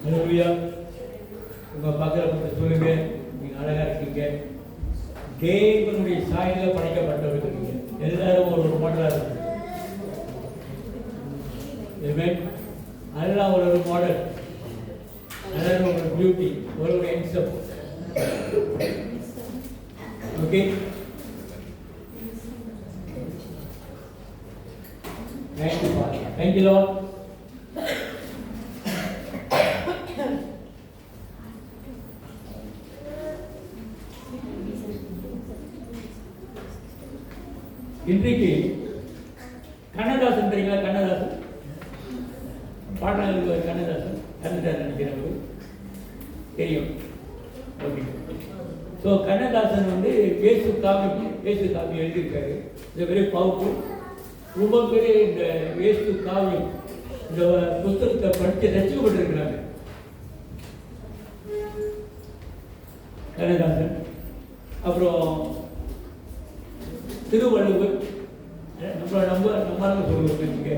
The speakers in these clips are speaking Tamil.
ஹல்லேலூயா. உங்கள் பக்கத்தில் சொல்லுங்க, நீங்கள் அழகாக இருக்கீங்க. தேவனுடைய சாயலில் படைக்கப்பட்டவர்கள் இருக்கீங்க. எல்லாரும் ஒரு மாடலாக இருக்கு. அதெல்லாம் ஒரு மாடல், அதெல்லாம் ஒரு பியூட்டி, ஒரு handsome. Okay, thank you Lord. இன்றைக்கு கண்ணதாசன் தெரியுங்களா? கண்ணதாசன் பாடல் கண்ணதாசன் நினைக்கிறவங்க தெரியும். ஓகே, ஸோ கண்ணதாசன் வந்து இயேசு காவியம் எழுதியிருக்காரு. இது வெரி பவர்ஃபுல். ரொம்ப பேர் இந்த இயேசு காவியம் இந்த புத்தகத்தை படித்து ரசிக்கப்பட்டிருக்கிறாங்க. கண்ணதாசன், அப்புறம் திருவள்ளுவர், நம்மளால சொல்லுவாங்க.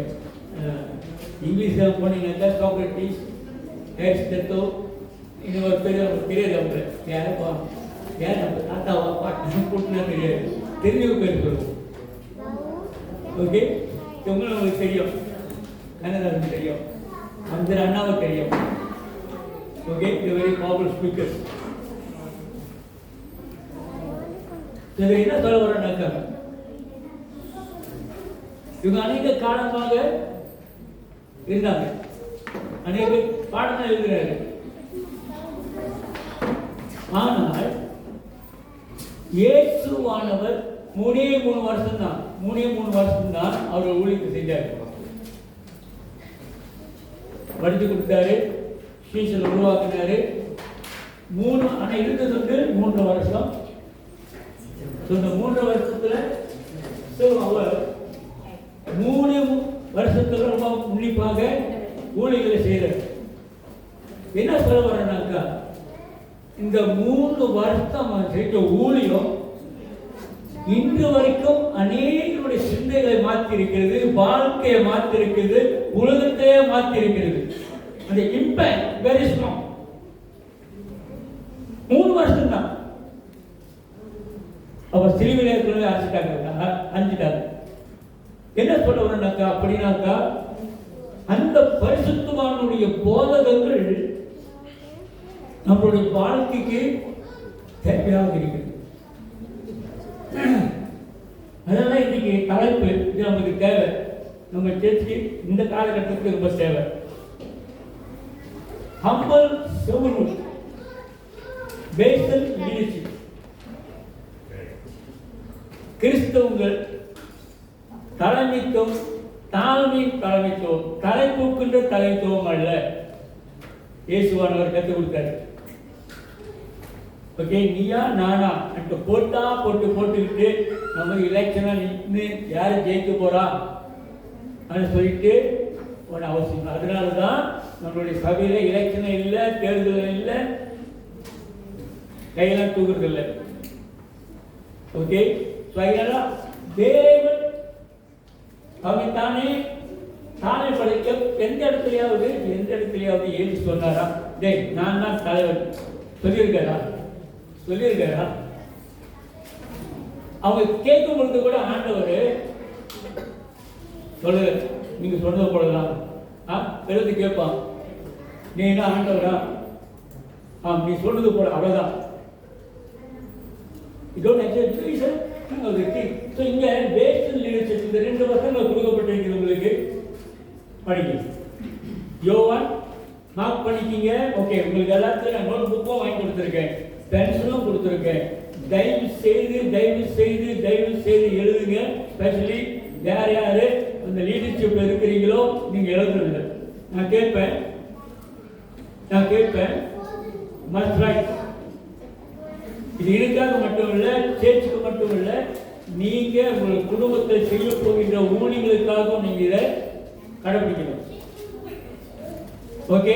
இங்கிலீஷில் போனீங்கன்னாக்கா சாக்ரட்டிஸ், ஹேர்ஸ்டெத்தோ, இன்னொரு பேர் தெரியாது. அவங்க யாரப்பா, யார் நம்ம தாத்தாவா பாட்டு கூட்டினா தெரியாது, தெரிஞ்ச பேர் சொல்லுவோம். ஓகே, இவங்களும் உங்களுக்கு தெரியும். கண்ணதாசன் தெரியும், அந்த அண்ணாவை தெரியும். ஓகே, இது வெரி பவர்ஃபுல் ஸ்பீக்கர். இதில் என்ன சொல்ல வரேன்னாக்கா, இவங்க அநேக காலமாக இருந்தாங்க, அநேக பாடங்கள் எழுதுகிறாரு. ஆனால் இயேசுவானவர் 3 வருஷம் தான் அவர் ஊழியத்தை செஞ்சார். படித்து கொடுத்தாரு, சீசல் உருவாக்கினாரு. ஆனால் இருந்தது வந்து 3 வருஷம். இந்த 3 வருஷத்துல அவர் 3 வருஷத்துல ரொம்ப உன்னிப்பாக ஊழியர்களை செய்கிறார். என்ன சொல்ல வரேன்னாக்கா, இந்த 3 வருஷம் செஞ்ச ஊழியம் இன்று வரைக்கும் அநேகருடைய சிந்தைகளை மாற்றி இருக்கிறது, வாழ்க்கையை மாற்றி இருக்கிறது, உலகத்தையே மாற்றி இருக்கிறது. அந்த இம்பாக்ட் வெரி ஸ்ட்ராங். 3 வருஷம் தான் அவர் சிலுவையிலே அஞ்சிட்டாங்க. என்ன சொல்ல வரேன்னாக்கா, அப்படின்னாக்கா அந்த பரிசுத்தவானுடைய போதகங்கள் நம்மளுடைய வாழ்க்கைக்கு தேவையாக இருக்கிறது. அதெல்லாம் இன்னைக்கு தலைப்பு, இது நமக்கு தேவை. நம்ம சேர்த்து இந்த காலகட்டத்துக்கு ரொம்ப தேவை. ஹம்பிள் செவர்ஹுட், பேசல் லீடர்ஷிப். கிறிஸ்தவங்கள் தலைமைத்துவம், தலைமைத்துவம், தலை தூக்குன்ற தலைத்துவம் அல்ல. இயேசுவானவர் கற்றுக் கொடுத்தாரு. ஓகே, நீயா நானா அன்ட்டு போட்டுக்கிட்டு நம்ம எலெக்ஷனாக நின்று யார் ஜெயிக்க போறா அப்படின்னு சொல்லிட்டு ஒன்று அவசியம். அதனால தான் நம்மளுடைய சபையில் எலெக்ஷனும் இல்லை, தேர்தலும் இல்லை, கையெல்லாம் தூக்குறது இல்லை. ஓகே, அதனால தேவன் அவங்க தானே படைக்க எந்த இடத்துலையாவது ஏறி சொன்னாரா, டேய் நான் தான் தலைவன் சொல்லியிருக்காரா? அவங்க கேட்கும் பொழுது கூட ஆண்டவர் சொல்லு, நீங்க சொன்னது போலதான் எழுதி கேட்பான். நீ என்ன ஆண்டவரா? நீ சொன்னது போல அவ்வளவுதான். இங்க பேஸ்ட் லீடர்ஷிப் இந்த 2 வருஷங்கள் கொடுக்கப்பட்டிருக்கிறது. உங்களுக்கு படிக்க யோவான் மார்க் பண்ணிக்கிங்க. ஓகே, உங்களுக்கு எல்லாத்துக்கும் நான் நோட் புக்கும் வாங்கி கொடுத்துருக்கேன், பென்சிலும் கொடுத்துருக்கேன். தயவு செய்து எழுதுங்க. ஸ்பெஷலி யார் அந்த லீடர்ஷிப்ல இருக்கிறீங்களோ நீங்க எழுதுறது. நான் கேட்பேன் மஸ்ட் ரைட். இது எனக்காக மட்டும் இல்லை, சேர்ச்சுக்கு மட்டும் இல்லை, நீங்க உங்கள் குடும்பத்தை செய்ய போகின்ற ஊழியர்களுக்காகவும் நீங்க இதை கடைபிடிக்கணும். ஓகே,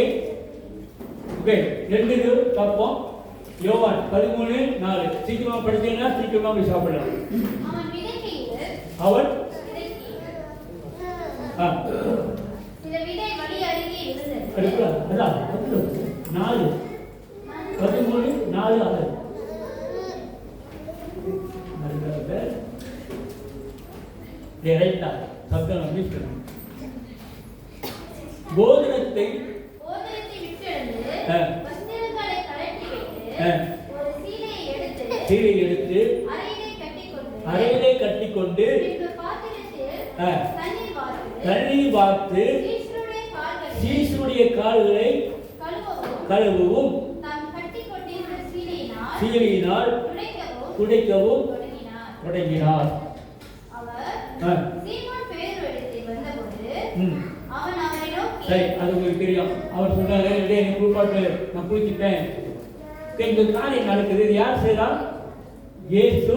2 பார்ப்போம். யோவான் 13:4. சீக்கிரமா படிச்சீங்கன்னா சீக்கிரமா போய் சாப்பிடலாம். அவன் சில விதை வழி அருகே இருந்தது. எடுக்கலாம். அதான் 4 13 4 ஆகுது. ரைட்டா சப்தம் மிஸ்டர் போதனத்தை சீலை எடுத்து அறையிலே கட்டிக்கொண்டு தண்ணீர் வார்த்து சீசனுடைய கால்களை கழுவவும் சீலையினால் துடைக்கவும் தொடங்கினார். சரி, அது உங்களுக்கு தெரியும். அவர் சொன்னாரு, எனக்கு குளிப்பாட்டு, நான் குளிச்சுட்டேன். இந்த காரியம் நடக்குது. இது யார் செய்தா? இயேசு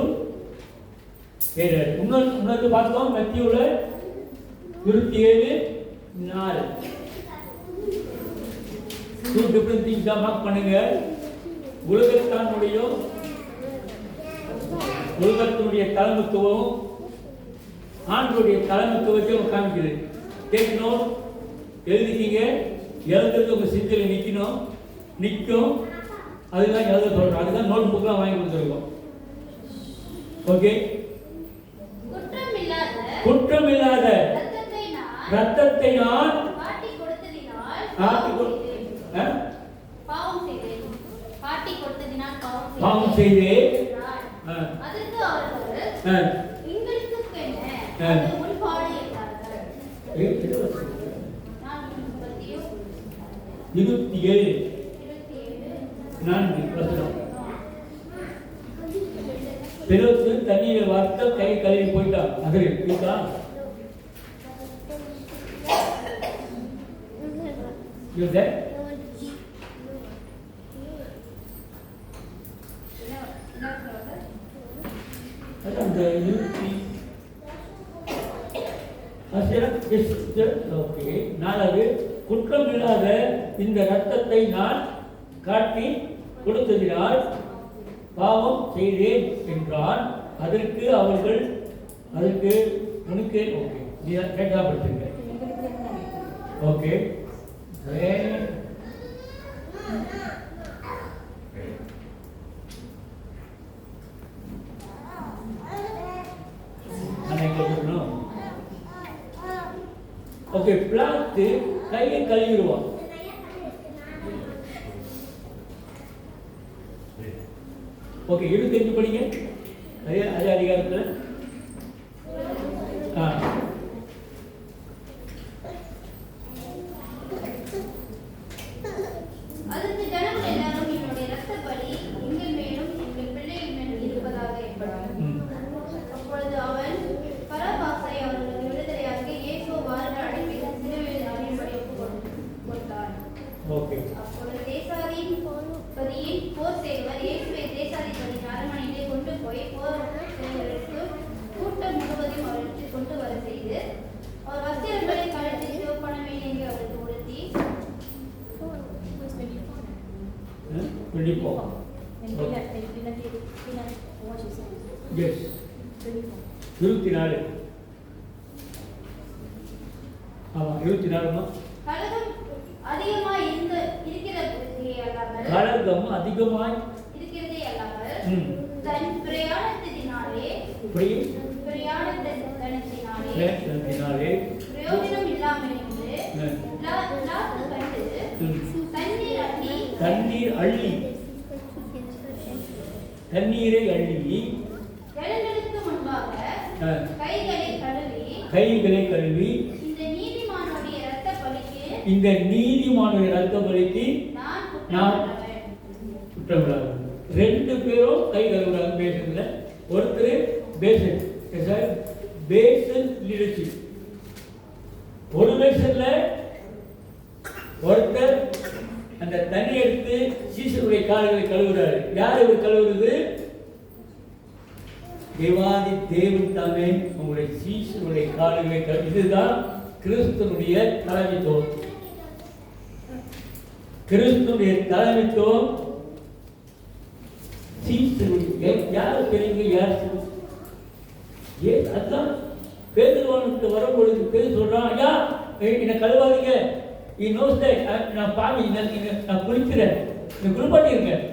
செய்றார். இன்னொரு பார்த்தோம் மத்தியுல 27:4. 2 different things தான் மார்க் பண்ணுங்க. உலகத்தினுடைய தலைமைத்துவம் ஆண்டவருடைய தலைமைத்துவத்தை காமிக்குது. கேட்கணும், எழுதிக்கிங்க. எழுதுறது உங்க சிந்தையில நிற்கும். அதுதான் எழுத சொல்றோம். அதுதான் நோட் புக்லாம் வாங்கி கொடுத்துருக்கோம். ஓகே, குற்றமில்லாத ரத்தத்தை நான் பாவம் செய்தேன். அதற்கு அவர்கள் எங்களுக்கு முன்பாடு என்றார்கள். 27:4 பிறகு தண்ணீரை வார்த்த கை கழுவி போயிட்டான். அது இருக்கா? நாலாவது, குற்றம் இல்லாத இந்த ரத்தத்தை நான் காட்டி கொடுத்ததினால் பாவம் செய்தேன் என்றான். அதற்கு அவர்கள் உனக்கு ஓகே கேட்கப்படுத்துங்க. ஓகே, ஓகே, பிளாத்து கையை கழுவிடுவான். ஓகே, 25 படிங்க. அதே அதிகாரத்தில் கலகம் அதிகமாய் இருக்கிறதே அல்லாமல் தன் பிரயாணத்தினாலே பிரயோஜனம் இல்லாமல் தண்ணீரை அள்ளி ஜனங்களுக்கு முன்பாக கைகளை கழுவி இந்த நீதிமானுடைய இரத்த பலிக்கு நான் குற்றமில்லாத. 2 பேரும் கை கழுவுறாங்க பேசன்ல. ஒருத்தர் பேசன் லீடர்ஷிப். ஒரு பேசன்ல ஒருத்தர் அந்த தண்ணி எடுத்து சீசருடைய கால்களை கழுவுறாரு. யார் இவர் கழுவுறது? தேவாதி தேவன் தானே உங்களுடைய சீசருடைய கால்களை கழுவு. இதுதான் கிறிஸ்துவனுடைய தலைமைத்துவம். கிறிஸ்துவனுடைய தலைமைத்துவம் யார் தெரியுங்க? யார் அதுதான் பேதுருவானுக்கு வரும்பொழுது பேர் சொல்றான், ஐயா என்னை கழுவாதீங்க, he knows that நான் பாவி நான் குளிக்கிறேன், நான் குளிப்பாட்டியிருக்கேன்.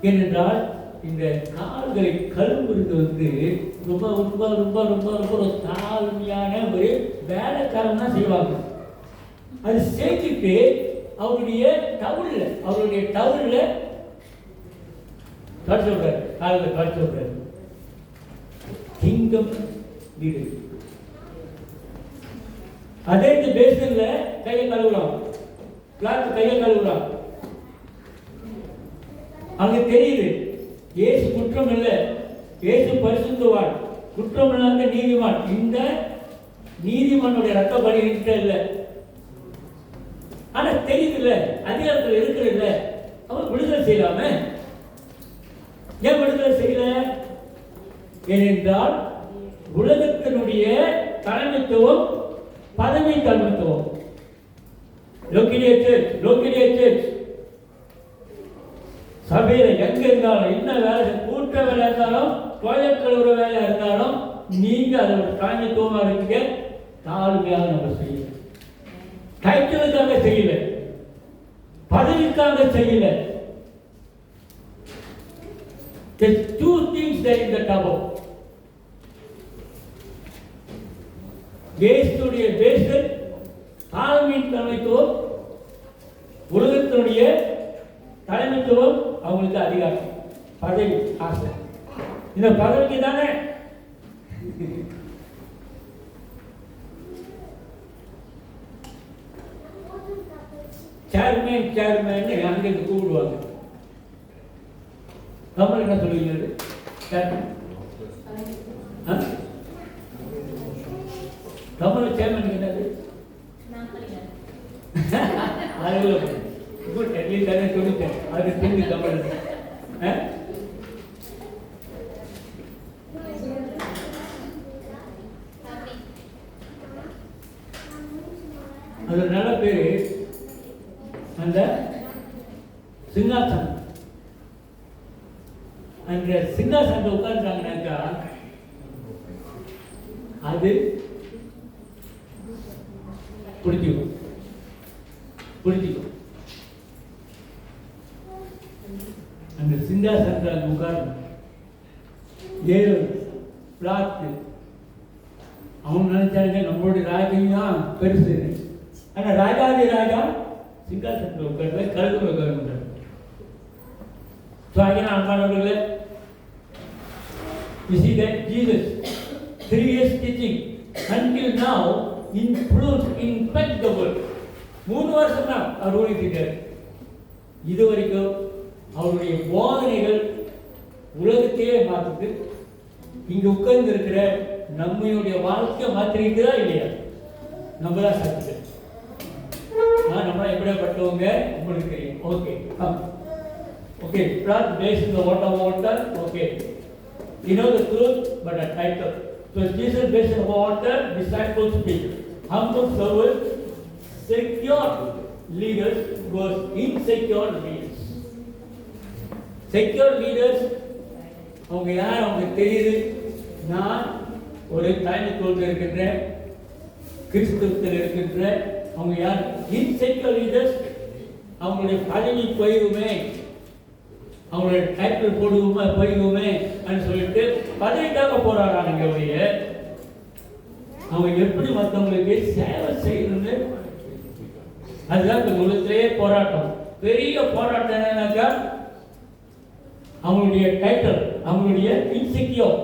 ஏனென்றால் இந்த கால்களை கழுவுறது ரொம்ப ரொம்ப ரொம்ப ரொம்ப ரொம்ப ஒரு தாழ்மையான ஒரு வேலைக்காரன் தான் செய்வாங்க. அது செஞ்சுட்டு அவருடைய டவுல்ல கட் சொல்றாரு, காலில் கட் சொல்றாரு. கிங்டம் வீடு அதே இந்த பேசன்ல கையை கழுவுறான், கிளாத் கையை கழுவுறான். அங்க தெரியுது இயேசு குற்றம் இல்லை, இயேசு பரிசுத்தவான், குற்றம் இல்லாத நீதிமான். இந்த நீதிமானுடைய ரத்த பலி இல்லை. ஆனா தெரியுது இல்ல, அதிகாரத்தில் இருக்கிறது இல்ல, அவன் விடுதலை செய்யலாம. ஏன் விடுதலை செய்யல? ஏனென்றால் உலகத்தினுடைய தலைமைத்துவம், பதவி தலைமைத்துவம். லோக்கலிய சர்ச் சபையில எங்க இருந்தாலும், என்ன வேலை, கூட்ட வேலை இருந்தாலும், டாய்லெட் கழுவுற வேலை இருந்தாலும், நீங்க அதோட தலைமைத்துவமா இருக்கீங்க. தாழ்மையாக நம்ம செய்யல, டைட்டிலுக்காக செய்யல, பதவிக்காக செய்யல. There's two things there in the table. தேசத்துடைய பேசல் தாழ்மையின் தலைமைத்துவம், உலகத்தினுடைய தலைமைத்துவம், அவங்களுக்கு அதிகாரம், பதவி, ஆசை. இந்த பதவிக்கு தானே சேர்மேன் அங்கிருந்து கூப்பிடுவாங்க. தமிழ் என்ன சொல்லுவீங்க? தமிழ் சேர்மன் என்னது? குட், அட்லீஸ்ட் அதை சொல்லிட்டேன். அது தெரிஞ்சு தமிழ். அது நல்ல பேரு. அந்த சிங்காசனம், அந்த சிங்காசனத்தை உட்கார்ந்தாங்கன்னாக்கா அது பிடிச்சிக்கும். அந்த சிங்காசனத்தில் உட்கார்ந்து ஏழு பிளாத்து அவங்க நினைச்சாங்க நம்மளுடைய ராஜ்யம் தான் பெருசு. ஆனா ராஜாதி ராஜா சிங்காசனத்தில் உட்கார்ந்து கழுத்துல உட்கார்ந்து. அன்பானவர்களே, you see that Jesus 3 years teaching until now influence impact the world. 3 வருஷம் தான் அவர் ஓடிட்டார். இது வரைக்கும் அவருடைய போதனைகள் உலகத்தையே மாற்றுது. இங்க உட்கார்ந்து இருக்கிற நம்மளுடைய வாழ்க்கை மாற்றிருக்கிறதா இல்லையா? நம்ம தான் சாப்பிட்டு நம்ம எப்படிப்பட்டவங்க உங்களுக்கு தெரியும். Okay, blood based in the water. Okay, you know the truth, but a title. So Jesus based on water, disciples speak. Humble servants, secure leaders versus insecure leaders. Secure leaders, அவங்க யார்? அவங்க தெரியுது, நான் ஒரு தலைமைத்துவத்தில் இருக்கின்றேன், கிறிஸ்துவத்தில் இருக்கின்றேன். அவங்க யார்? Insecure leaders. அவங்களுடைய பதவி போய்வுமே, அவங்களுடைய டைட்டில் போய்வுமே சொல்லிட்டு பதவிக்காக போராடுறாங்க. அவங்க எப்படி மற்றவங்களுக்கு சேவை செய்யணும்னு, அதுதான் இந்த உலகத்திலேயே போராட்டம். பெரிய போராட்டம் என்னன்னாக்கா அவங்களுடைய டைட்டில், அவங்களுடைய இன்செக்யூர்.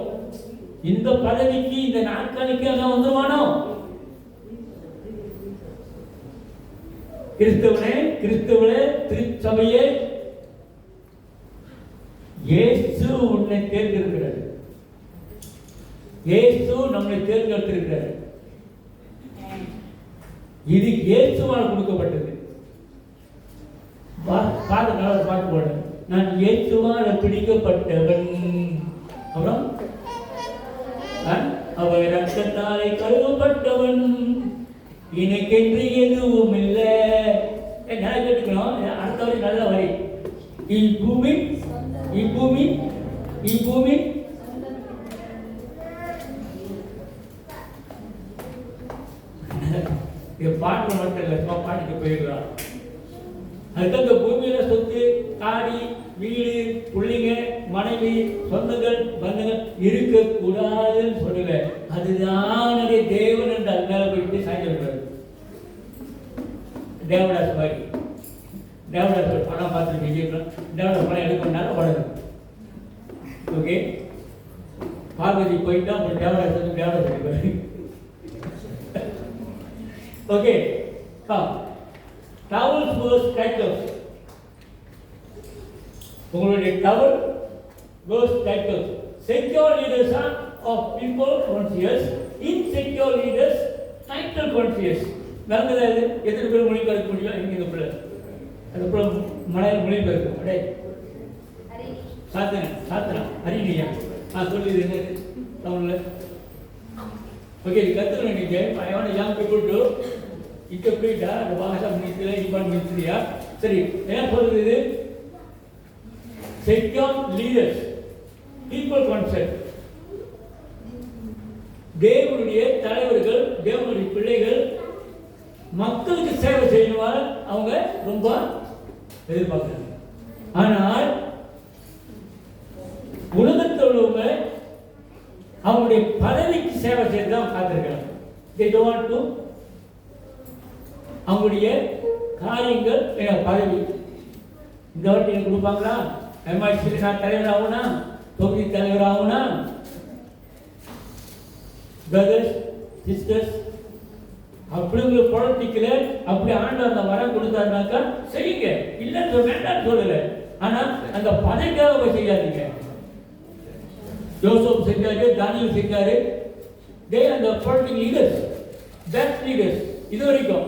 இந்த பதவிக்கு, இந்த நாட்களுக்கு அதான் வந்துருவானோ? கிறிஸ்துவனே திருச்சபையே, இயேசு உன்னை தேர்ந்தெடுக்கிறார். இயேசு நம்மை தேர்ந்தெடுத்திருக்கிறார். இது இயேசுவால் கொடுக்கப்பட்டது. பாட்டு போட, நான் இயேசுவால் பிடிக்கப்பட்டவன். அப்புறம் அவர் ரத்தத்தாலே கழுவப்பட்டவன், எனக்கென்று எதுவும் இல்லை. நான் கேட்டுக்கணும். அடுத்த வரை நல்ல வரி. இப்பூமி பாட்டு மட்டும் இல்லை, அதுக்கு அந்த பூமியில சொத்து, காடி, வீடு, பிள்ளைங்க, மனைவி, சொந்தங்கள், பந்தங்கள் இருக்கக்கூடாதுன்னு சொல்லல. அதுதான் தேவன் என்று அது மேல போயிட்டு சாய்ந்திருக்கிறது. தேவதாஸ் மாதிரி தேவதாஸ் படம் பார்த்துருக்கீங்க. தேவதாஸ் படம் எடுக்கணும்னால வளரும். ஓகே, பார்வதி போயிட்டா அப்புறம் தேவதாஸ் வந்து தேவதாஸ் எடுப்பாரு. Okay, towels versus titles. உங்களுடைய towel versus titles. Secure leaders of people conscious, insecure leaders title conscious. நடந்தது எத்தனை பேர் மொழிபெயர்க்க முடியும்? எங்க பிள்ளை அந்த பிள்ளை மலையாள மொழிபெயர்க்கும். அடே சாத்தனா சாத்தனா ஹரிணியா சொல்லுது என்ன தமிழ்ல? ஓகே, கற்றுக்கணும் நீங்க. I want young people to interpret the பாஷா மினிஸ்ட்ரியா இம்பார்ட் மினிஸ்ட்ரியா. சரி, என்ன சொல்றது இது? Secure leaders, people concept. தேவனுடைய தலைவர்கள், தேவனுடைய பிள்ளைகள் மக்களுக்கு சேவை செய்யணுமா அவங்க ரொம்ப எதிர்பார்க்கிறாங்க. ஆனால் உலகத்தில் உள்ளவங்க அவங்களுடைய பதவிக்கு சேவை செய்து தான் காத்திருக்கிறாங்க. they don't want to அவங்களுடைய காரியங்கள் பதவி இந்த வாட்டி எனக்கு கொடுப்பாங்களா, எம்ஐசி நான் தலைவர் ஆகுனா, தொகுதி தலைவர் ஆகுனா, பிரதர்ஸ் சிஸ்டர்ஸ் அப்படி உங்களுக்கு பொலிட்டிக்கல அப்படி ஆண்டு அந்த வரம் கொடுத்தாருனாக்கா செய்யுங்க, இல்லைன்னு வேண்டாம் சொல்லல. ஆனா அந்த பதவிக்காக செய்யாதீங்க. ஜோசப் செஞ்சாரு, தானியல் செஞ்சாரு. அந்த பொலிட்டிக்கல் லீடர்ஸ், பெஸ்ட் லீடர்ஸ். இது வரைக்கும்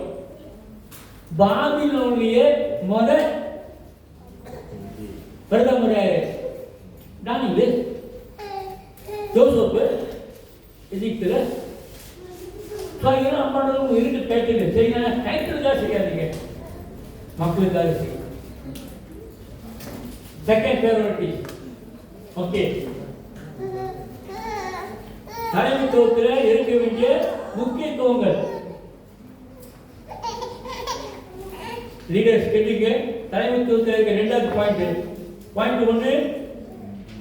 பாபிலோனிய முதல் பிரதமர் தானியல், ஜோசப், எகிப்துல. அம்மாவும் இருக்கு டைட்டில் செய்யணும். டைட்டிலுக்காக செய்யாதீங்க, மக்களுக்காக செய்யும். Second priority. ஓகே, தலைமைத்துவத்தில் இருக்க வேண்டிய முக்கியத்துவங்கள். லீடர்ஸ் கேட்டீங்க, தலைமைத்துவத்தில் இருக்க ரெண்டாவது point. Point 1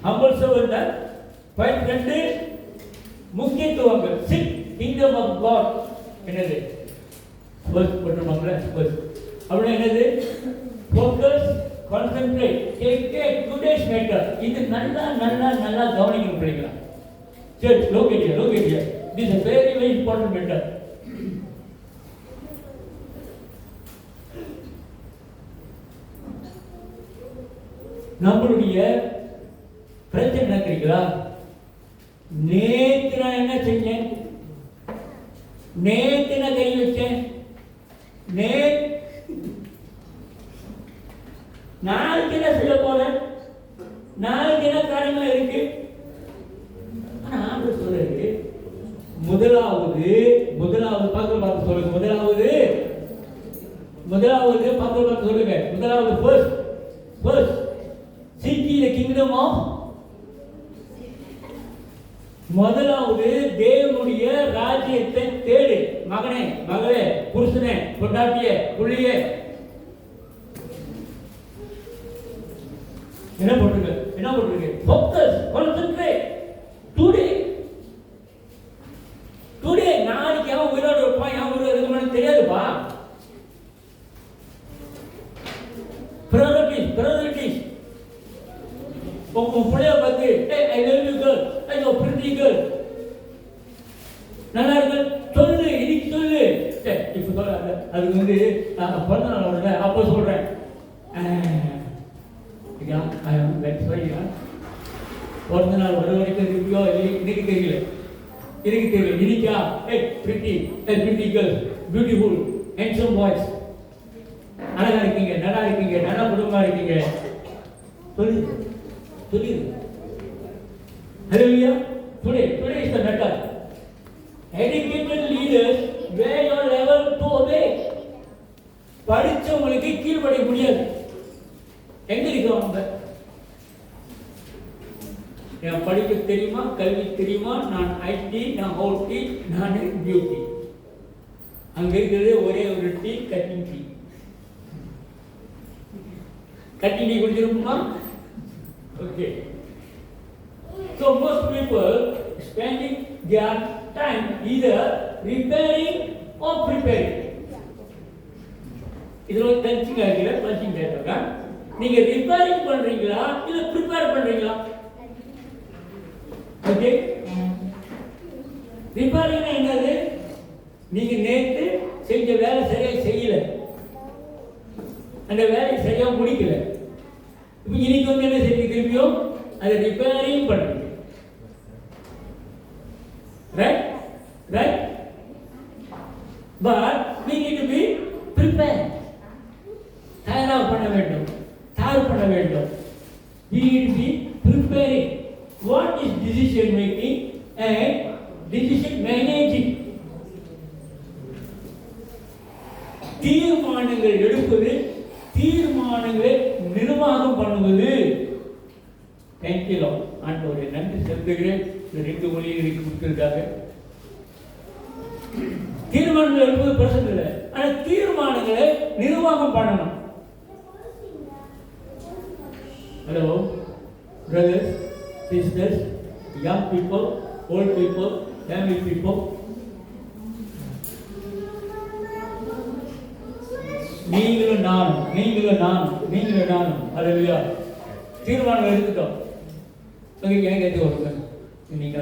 humble servant. Point 2 முக்கியத்துவங்கள். Seek kingdom of God. என்னது? ஃபர்ஸ்ட் போட்டுருவாங்களே, ஃபர்ஸ்ட் அப்படின்னா என்னது? Focus, concentrate, take today's matter. இது நல்லா நல்லா நல்லா கவனிக்கணும் பிள்ளைங்களா. Church, look at here. This is a very, very important matter. நம்மளுடைய பிரச்சனை என்ன தெரியுங்களா? நேற்று நான் என்ன செஞ்சேன்? நேற்று நான் கை வச்சேன். நாளைக்கு என்ன செய்ய போறேன்? நாளைக்கு என்ன காரியங்கள் இருக்கு? சொல்றது முதலாவது பக்கம் பார்த்து சொல்லுங்க. முதலாவது பக்கம் பார்த்து சொல்லுங்க. முதலாவது first seek ye the kingdom of. முதலாவது தேவனுடைய ராஜ்யத்தை தேடு. மகனே, மகளே, புருஷனே, பொண்டாட்டியே, புள்ளியே, என்ன போட்டுருக்கு? focus, concentrate. டுடே நாளைக்கு அவன் உயிரோடு இருப்பான், அவன் உயிரோடு இருக்குமான்னு தெரியாதுப்பா. ப்ரையாரிட்டிஸ். உன் பிள்ளைய பார்த்து, I love you girl, I love pretty girl, நல்லா இருக்கு சொல்லு, இன்னைக்கு சொல்லு. இப்ப சொல்ல அதுக்கு வந்து பிறந்த நாள் வருது, அப்போ சொல்றேன். பிறந்த நாள் வர வரைக்கும் இருக்கியோ இன்னைக்கு தெரியல. இருக்கா? Pretty girls, beautiful handsome boys, அழகா இருக்கீங்க, நல்லா இருக்கீங்க, நல்லா குடும்பமா இருக்கீங்க. சொல்லு. Hallelujah. Today is the matter. Educated leaders where your level to obey. படிச்சவங்களுக்கு கீழ்ப்படிய முடியாது. எங்க இருக்கிறவங்க? நான் படிக்க தெரியுமா, கல்வி தெரியுமா, நான் ஐடி, நான் ஓடி, நான் பியூட்டி. அங்க இருக்கிறது ஒரே ஒரு டீ, கட்டிங் டீ. கட்டி tea குடிச்சிருப்போமா? Okay. So most people spending their time either repairing or preparing. இது ஒரு டச்சிங் ஆகிற பஞ்சிங் பேப்பர்க்கா நீங்க ரிப்பேரிங் பண்றீங்களா இல்ல ப்ரிப்பேர் பண்றீங்களா? ஓகே, ரிப்பேரிங் என்னது? நீங்க நேற்று செஞ்ச வேலை சரியா செய்யல, அந்த வேலையை சரியா முடிக்கல, இப்போ இன்னைக்கு வந்து என்ன செய்ய திரும்பியும் அதை ரிப்பேரிங் பண்ணுறீங்க. Right right, but we need to be prepared. தயாராக பண்ண வேண்டும், தயார் பண்ண வேண்டும். we need to be preparing. What is decision making and decision managing? தீர்மானங்கள் எடுப்பது, தீர்மானங்களை நிர்வாகம் பண்ணுவது. தேங்க்யூ ஆண்டவரே, நன்றி செலுத்துகிறேன். இந்த 2 மொழியை எனக்கு கொடுத்திருக்காங்க. தீர்மானங்கள் எடுப்பது பிரச்சனை இல்லை, ஆனால் தீர்மானங்களை நிர்வாகம் பண்ணணும். Hello brothers, sisters, young people, volt people, family people, நீங்களும் நானும், நீங்களும் நானும், நீங்களும் நானும், அல்லையா, தீர்மானம் எடுத்துட்டோம். ஏன் கேட்டு வருங்க, நீங்க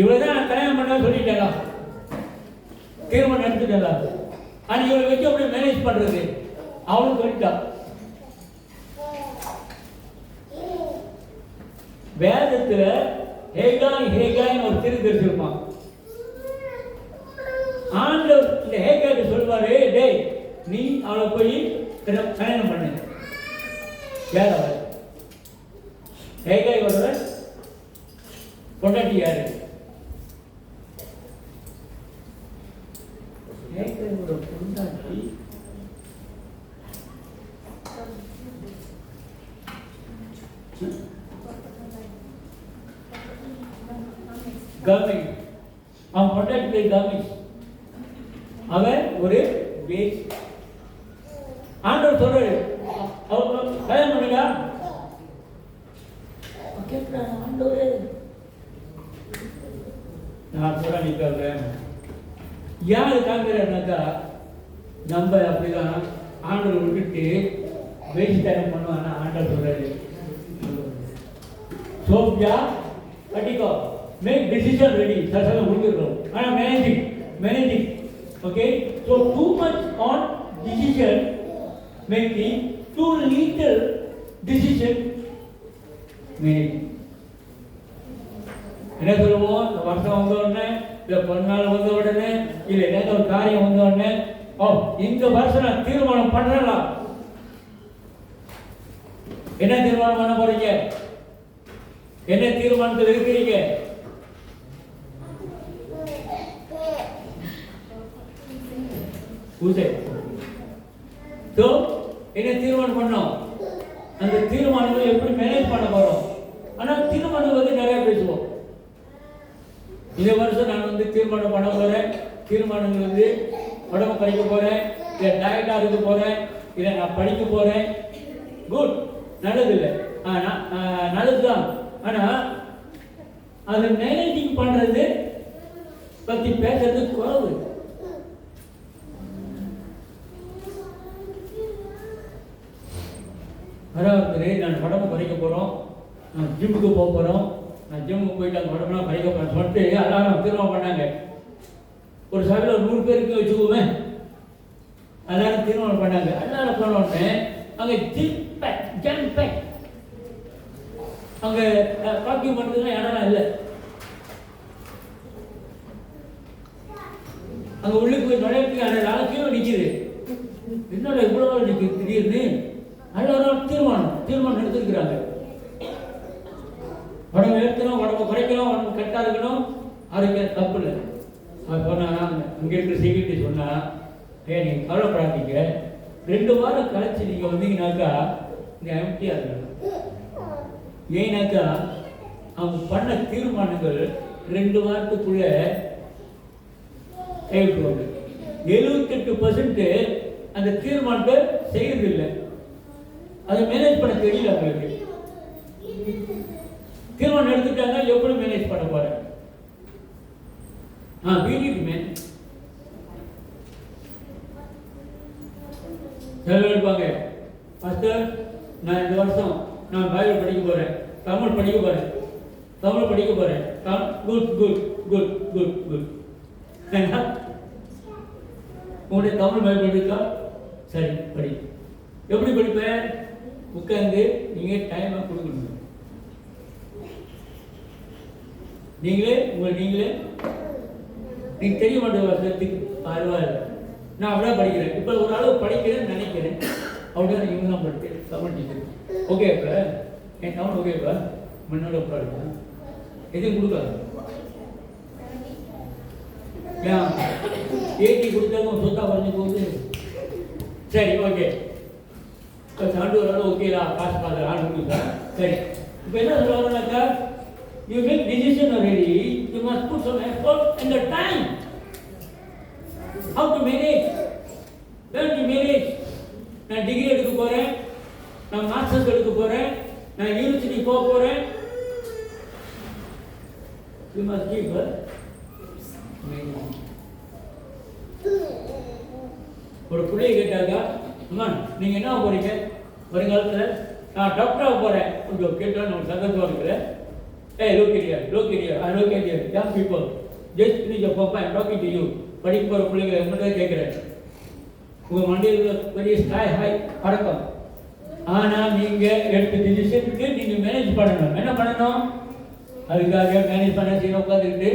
இவ்வளவுதான் நான் கல்யாணம் பண்ண சொல்லிட்டேங்களா, தீர்மானம் எடுத்துட்டேங்களா, ஆனா இவளை வச்சு அப்படியே மேனேஜ் பண்றது அவளும் சொல்லிட்டா. வேதத்துல ஹேகாய் ஹேகாய்னு ஒரு திருத்தரிசி இருப்பான். ஆண்டவர் இந்த ஹேகாய்க்கு சொல்வாரு, டேய் நீ அவளை போய் கல்யாணம் பண்ணு. யார் அவள்? ஹேகாயோட பொண்டாட்டி யாரு? ஹேகாயோட பொண்டாட்டி கவர்மெண்ட். அவன் பொண்டாட்டி பேர் கவர்மெண்ட். அவன் ஒரு வேஸ். ஆண்டவர் சொல்றாரு, அவர் கல்யாணம் பண்ணுங்க. ஆண்டவரே நான் சொல்ல நிற்கிறேன். யாரு காண்கிறாருனாக்கா, நம்ம அப்படிதான் ஆண்டவர் விட்டுட்டு வேசித்தனம் பண்ணுவானா. ஆண்டவர் சொல்றாரு, சோப்யா கட்டிக்கோ, மேக் டிசிஷன் ரெடி. சசங்க முடிக்கிறோம், ஆனால் managing. Okay, so too much on decision making, too little decision making. என்ன சொல்லுவோம், இந்த வருஷம் வந்த உடனே, இல்லை பொன்னாள் வந்த உடனே, இல்லை ஏதாவது ஒரு காரியம் வந்த உடனே, ஓ இந்த வருஷம் நான் தீர்மானம் பண்ணலாம். என்ன தீர்மானம் பண்ண போறீங்க? என்ன தீர்மானத்தில் இருக்கிறீங்க? என்ன தீர்மானம் பண்ணோம்? அந்த தீர்மானங்களை எப்படி மேனேஜ் பண்ண போறோம்? ஆனா தீர்மானம் வந்து நிறைய பேசுவோம். இந்த வருஷம் நான் வந்து தீர்மானம் பண்ண போறேன், தீர்மானங்கள் வந்து உடம்பு படிக்க போறேன், இல்லை டயட்டா இருக்க போறேன், இல்லை நான் படிக்க போறேன். குட், நல்லது இல்லை, ஆனா நல்லதுதான். ஆனா அதை மேனேஜிங் பண்றது பத்தி பேசுறது குறைவு. அதாவது நான் உடம்பு குறைக்க போகிறோம், நான் ஜிம்முக்கு போக போகிறோம், நான் ஜிம்முக்கு போயிட்டு அந்த உடம்புலாம் குறைக்க போகிறேன் சொல்லிட்டு எல்லாரும் தீர்மானம் பண்ணாங்க. ஒரு சபையில் ஒரு 100 பேருக்கு வச்சுக்குவேன், எல்லாரும் தீர்மானம் பண்ணாங்க. எல்லாரும் போன உடனே அங்கே ஜம் பேக் அங்கே வாக்கியம் பண்ணுறதுலாம் இடம்லாம் இல்லை. அங்கே உள்ளுக்கு போய் நுழையத்துக்கு அந்த நாளைக்கும் நிற்கிது. என்னோட இவ்வளோ நிற்கிது திடீர்னு. எல்லாரும் தீர்மானம் எடுத்துருக்கிறாங்க. உடம்பு ஏற்றணும், உடம்பு குறைக்கணும், உடம்பு கரெக்டாக இருக்கணும், ஆரோக்கியம் தப்பு இல்லை. அது சொன்னால் இங்கே இருக்கிற செக்யூரிட்டி சொன்னால், நீங்கள் கவலைப்படாதீங்க, 2 வாரம் கழிச்சு நீங்கள் வந்தீங்கன்னாக்கா நீங்கள் எம்டியாக இருக்கணும். ஏன்னாக்கா அவங்க பண்ண தீர்மானங்கள் 2 வாரத்துக்குள்ள கைவிட்டுவாங்க. 78% அந்த தீர்மானத்தை செய்யறதில்லை. அதை மேனேஜ் பண்ண தெரியல அவங்களுக்கு. தீர்மானம் எடுத்துட்டாங்க, எப்படி மேனேஜ் பண்ண போறேன்? வீடியுமே இருப்பாங்க. மாஸ்டர், நான் இந்த வருஷம் நான் பைபிள் படிக்க போறேன், தமிழ் படிக்க போறேன், தமிழ் படிக்க போறேன். Good good good good good. உங்களுடைய தமிழ் பைபிள் இருக்கா? சரி, படி. எப்படி படிப்பேன்? உட்காந்து நீங்க டைமை கொடுக்கணும். நீங்களே நீங்க தெரிய மாட்டேன் வருஷத்துக்கு பரவாயில்ல, நான் அப்படியே படிக்கிறேன். இப்போ ஒரு அளவு படிக்கிறேன்னு நினைக்கிறேன், அப்படியே இவங்க தான் படிக்கிறேன். Tamil teacher okay. இப்போ என் தமிழ் ஓகேப்பா, முன்னோட பாடுங்க, எதுவும் கொடுக்காது. ஏன் ஏற்றி கொடுத்தாலும் சொத்தா குறைஞ்சி போகுது. சரி, ஓகே. இப்போ சாண்டு ஒரு அளவு ஓகேலா, காசு பார்க்குற ஆண்டு கொடுத்தா சரி. இப்போ என்ன சொல்லுவாங்கன்னாக்கா, you make decision already, you must put some effort and the time. How to manage? When to manage? நான் டிகிரி எடுக்க போறேன், நான் மாஸ்டர்ஸ் எடுக்க போறேன், நான் யூனிவர்சிட்டி போக போறேன். You must give her manage. ஒரு பிள்ளையை கேட்டாக்கா, அம்மா நீங்க என்ன போறீங்க வருங்காலத்தில்? நான் டாக்டராக போறேன். கொஞ்சம் கேட்டால் நம்ம சங்கத்துவா இருக்கிறேன். Hey, look at here, young people, just finish your papa, I'm talking to you. படிக்க போகிற பிள்ளைங்க மட்டும் கேட்குறேன். உங்கள் மண்டியில் பெரிய ஸ்கை ஹை பறக்கும். ஆனால் நீங்கள் எடுத்த டிசிஷனுக்கு நீங்கள் மேனேஜ் பண்ணணும். என்ன பண்ணணும்? அதுக்காக மேனேஜ் பண்ண செய்ய உட்காந்துக்கிட்டு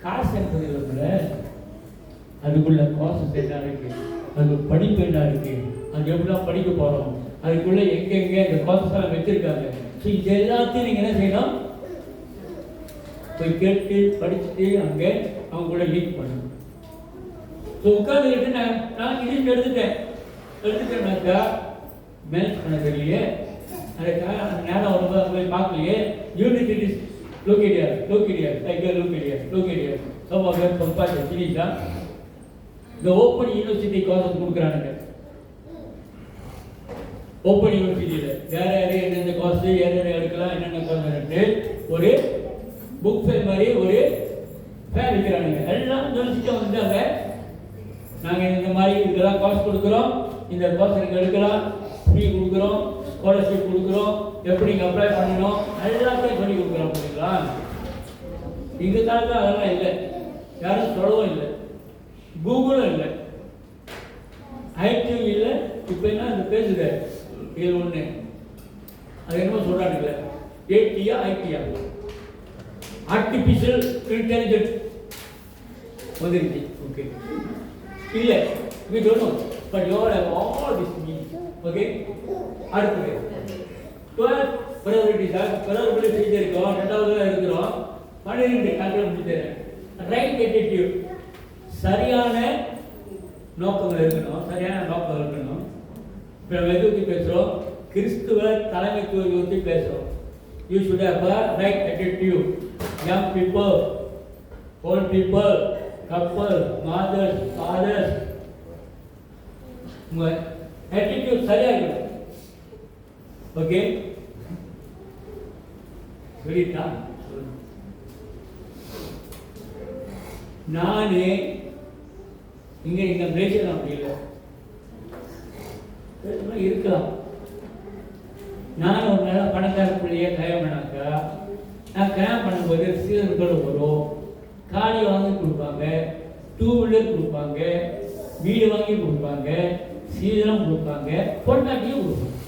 காசு என்பது இல்லை. அதுக்குள்ள ப்ராசஸ் என்ன இருக்கு, அது படிப்பு என்ன இருக்கு, அது எப்படிலாம் படிக்க போகிறோம், அதுக்குள்ள எங்கெங்கே அந்த ப்ராசஸ்லாம் வச்சுருக்காங்க. ஸோ இது எல்லாத்தையும் நீங்கள் என்ன செய்யணும்? போய் கேட்டு படிச்சுட்டு அங்கே அவங்க கூட லீட் பண்ணணும். ஸோ உட்காந்துக்கிட்டு நான் இங்கிலீஷ் எடுத்துட்டேன்னாக்கா மேனேஜ் பண்ண தெரியலையே, அதுக்காக அந்த நேரம் வரும்போது அங்கே போய் பார்க்கலையே. யூனிட் இஸ் லோக்கேடியார் சோமாக பம்பாச்சு சினிஷா இந்த ஓப்பன் யூனிவர்சிட்டி கோர்ஸ் கொடுக்குறானுங்க. ஓப்பன் யூனிவர்சிட்டியில் யார் யார் என்னென்ன கோர்ஸ் யார் எடுக்கலாம், என்னென்ன கோர்ஸ் ஒரு புக் ஃபேர் மாதிரி ஒரு ஃபேர் வைக்கிறானுங்க. எல்லாம் யோசிச்சுட்டு வந்தாங்க, நாங்கள் இந்த மாதிரி இதெல்லாம் கோர்ஸ் கொடுக்குறோம், இந்த கோர்ஸ் எனக்கு எடுக்கலாம், ஃப்ரீ கொடுக்குறோம், ஸ்காலர்ஷிப் கொடுக்குறோம், எப்படி நீங்கள் அப்ளை பண்ணணும் எல்லாத்தையும் சொல்லி கொடுக்குறோம். அப்படிங்களா? இந்த காலத்தில் அதெல்லாம் இல்லை, யாரும் சொல்லவும் இல்லை, கூகுளும் இல்லை, ஐடியும் இல்லை. இப்போ என்ன அந்த பேசுகிற இது ஒன்று, அது என்னமோ சொல்கிறானுங்கள, ஏடியா ஐடியா ஆர்டிஃபிஷியல் இன்டெலிஜென்ஸ் வந்துருச்சு. ஓகே, இல்லை we don't know, but you all have all this means. Okay, அடுத்து 12 priorities இருக்கோம், ரெண்டாவதுல இருக்கிறோம், 12 கான்ட்ரோல் முடிச்சிடுறேன். ரைட் attitude, சரியான நோக்கங்கள் இருக்கணும், சரியான நோக்கம் இருக்கணும். இப்போ எதை பற்றி பேசுகிறோம்? கிறிஸ்துவ தலைமைத்துவத்தை பற்றி பேசுகிறோம். You should have a right attitude. Young people, old people, couple, mothers, fathers, உங்கள் attitude சரியாக இருக்கணும். ஓகே, சொல்லிட்டா? நானே இங்கே இந்த பிரேஷன் அப்படி இல்லை இருக்கலாம். நான் ஒரு நல்ல பணக்கார பிள்ளைய கல்யாணம் பண்ணாக்கா, நான் கல்யாணம் பண்ணும்போது சீரர்கள் வரும், காடி வாங்கி கொடுப்பாங்க, 2 வீலர் கொடுப்பாங்க, வீடு வாங்கி கொடுப்பாங்க, சீதனம் கொடுப்பாங்க, பொண்டாட்டியும் கொடுப்பாங்க.